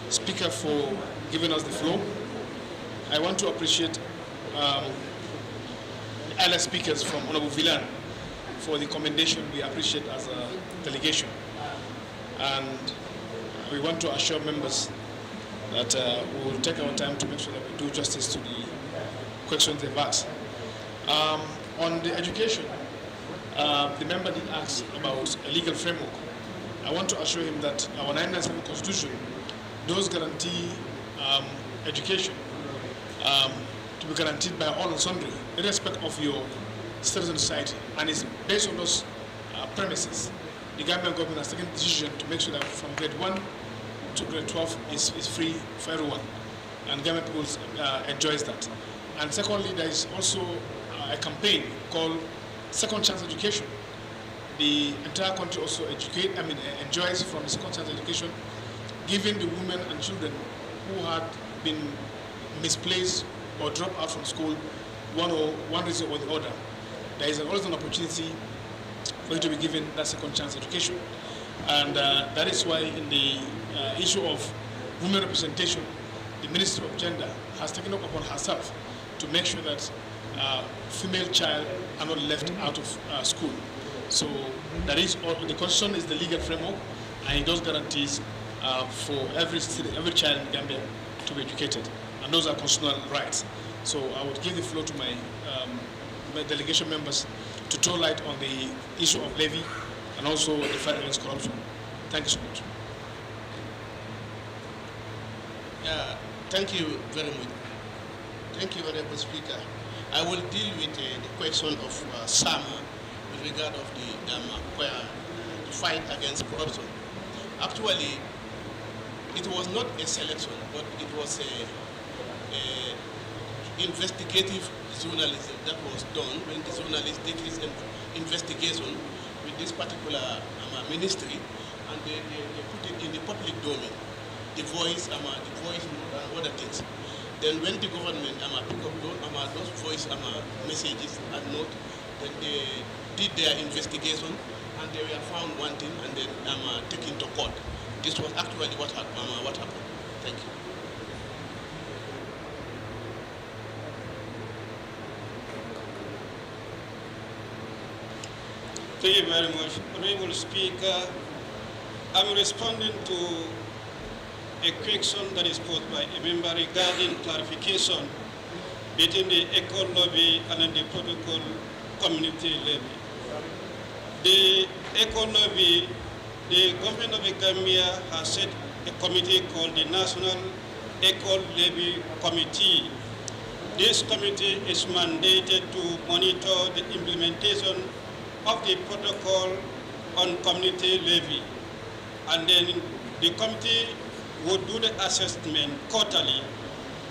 Speaker, for giving us the floor. I want to appreciate the other speakers from Honorable Villan for the commendation we appreciate as a delegation. And we want to assure members that we will take our time to make sure that we do justice to the questions they've asked. On the education, the member did ask about a legal framework. I want to assure him that our 1997 Constitution does guarantee education to be guaranteed by all and sundry, irrespective of your status in society, and it's based on those premises. The Gambian government has taken the decision to make sure that from grade 1 to grade 12 is free for everyone, and Gambian people enjoys that. And secondly, there is also a campaign called Second Chance Education. The entire country also enjoys from the second chance education, giving the women and children who had been misplaced or dropped out from school one reason or the other. There is always an opportunity for you to be given that second chance education. And that is why in the issue of women representation, the Ministry of Gender has taken up upon herself to make sure that female child are not left out of school. So that is all. The Constitution is the legal framework, and it does guarantees for every child in Gambia to be educated, and those are constitutional rights. So I would give the floor to my delegation members to throw light on the issue of levy and also the fight against corruption. Thank you so much. Thank you very much. Thank you, Honorable Speaker. I will deal with the question of SAMA with regard of the fight against corruption. Actually, it was not a selection, but it was a investigative journalism that was done when the journalist did his investigation with this particular ministry, and they put it in the public domain, the voice and other things. Then when the government pick up those voice messages and note, then they did their investigation and they were found wanting and then taken to court. This was actually what happened. Thank you. Thank you very much. Honorable Speaker, I'm responding to a question that is posed by a member regarding clarification between the ECO levy and the protocol community levy. The ECO levy, the government of the Gambia has set a committee called the National ECO Levy Committee. This committee is mandated to monitor the implementation of the protocol on community levy, and then the committee would do the assessment quarterly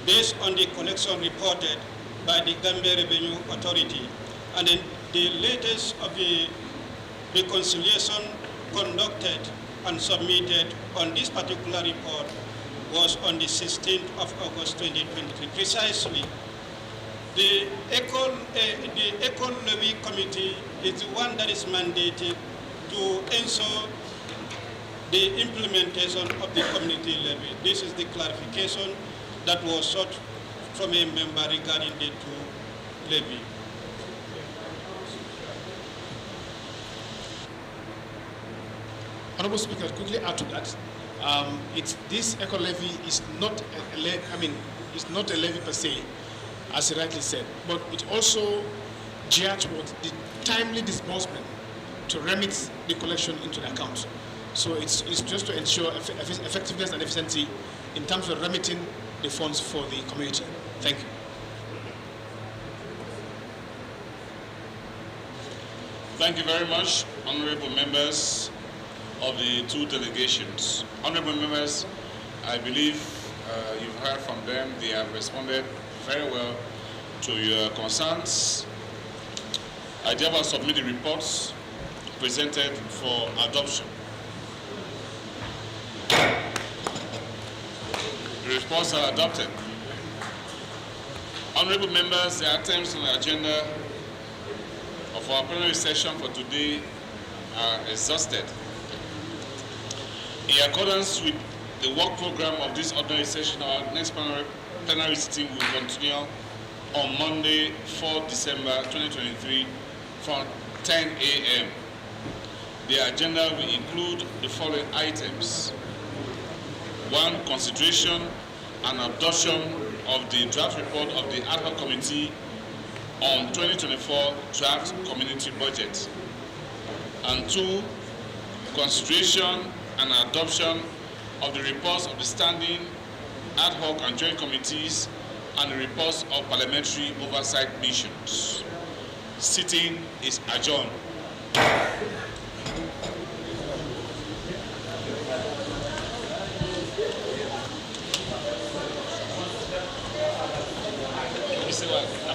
based on the collection reported by the Gambia Revenue Authority, and then the latest of the reconciliation conducted and submitted on this particular report was on the 16th of August 2023. Precisely, the ECO Levy Committee is the one that is mandated to ensure the implementation of the community levy. This is the clarification that was sought from a member regarding the two levy. Honorable Speaker, quickly add to that. This ECO levy is not it's not a levy per se, as he rightly said, but it also geared towards the timely disbursement to remit the collection into the account. So it's just to ensure effectiveness and efficiency in terms of remitting the funds for the community. Thank you. Thank you very much, honorable members of the two delegations. Honorable members, I believe you've heard from them. They have responded very well to your concerns. I therefore submit the reports presented for adoption. The reports are adopted. Honorable members, the items on the agenda of our plenary session for today are exhausted. In accordance with the work program of this ordinary session, our next plenary sitting will continue on Monday, 4 December 2023 from 10 a.m. The agenda will include the following items. 1. Consideration and adoption of the draft report of the ad hoc committee on 2024 draft community budget. And 2. Consideration and adoption of the reports of the standing, ad hoc and joint committees and the reports of parliamentary oversight missions. Sitting is adjourned.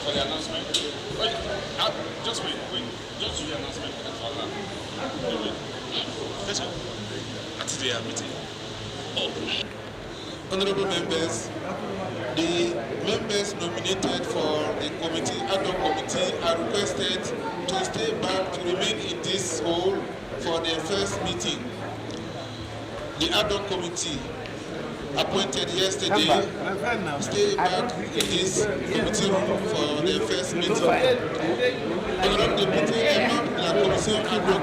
For the announcement. Wait, just wait. Just do the announcement for now. Let's go. That's the meeting. Honorable members, the members nominated for the committee, ad hoc committee, are requested to stay back to remain in this hall for their first meeting. The ad hoc committee appointed yesterday stay back in this committee room for their first meeting. Honorable Deputy Member de la Commission ad hoc.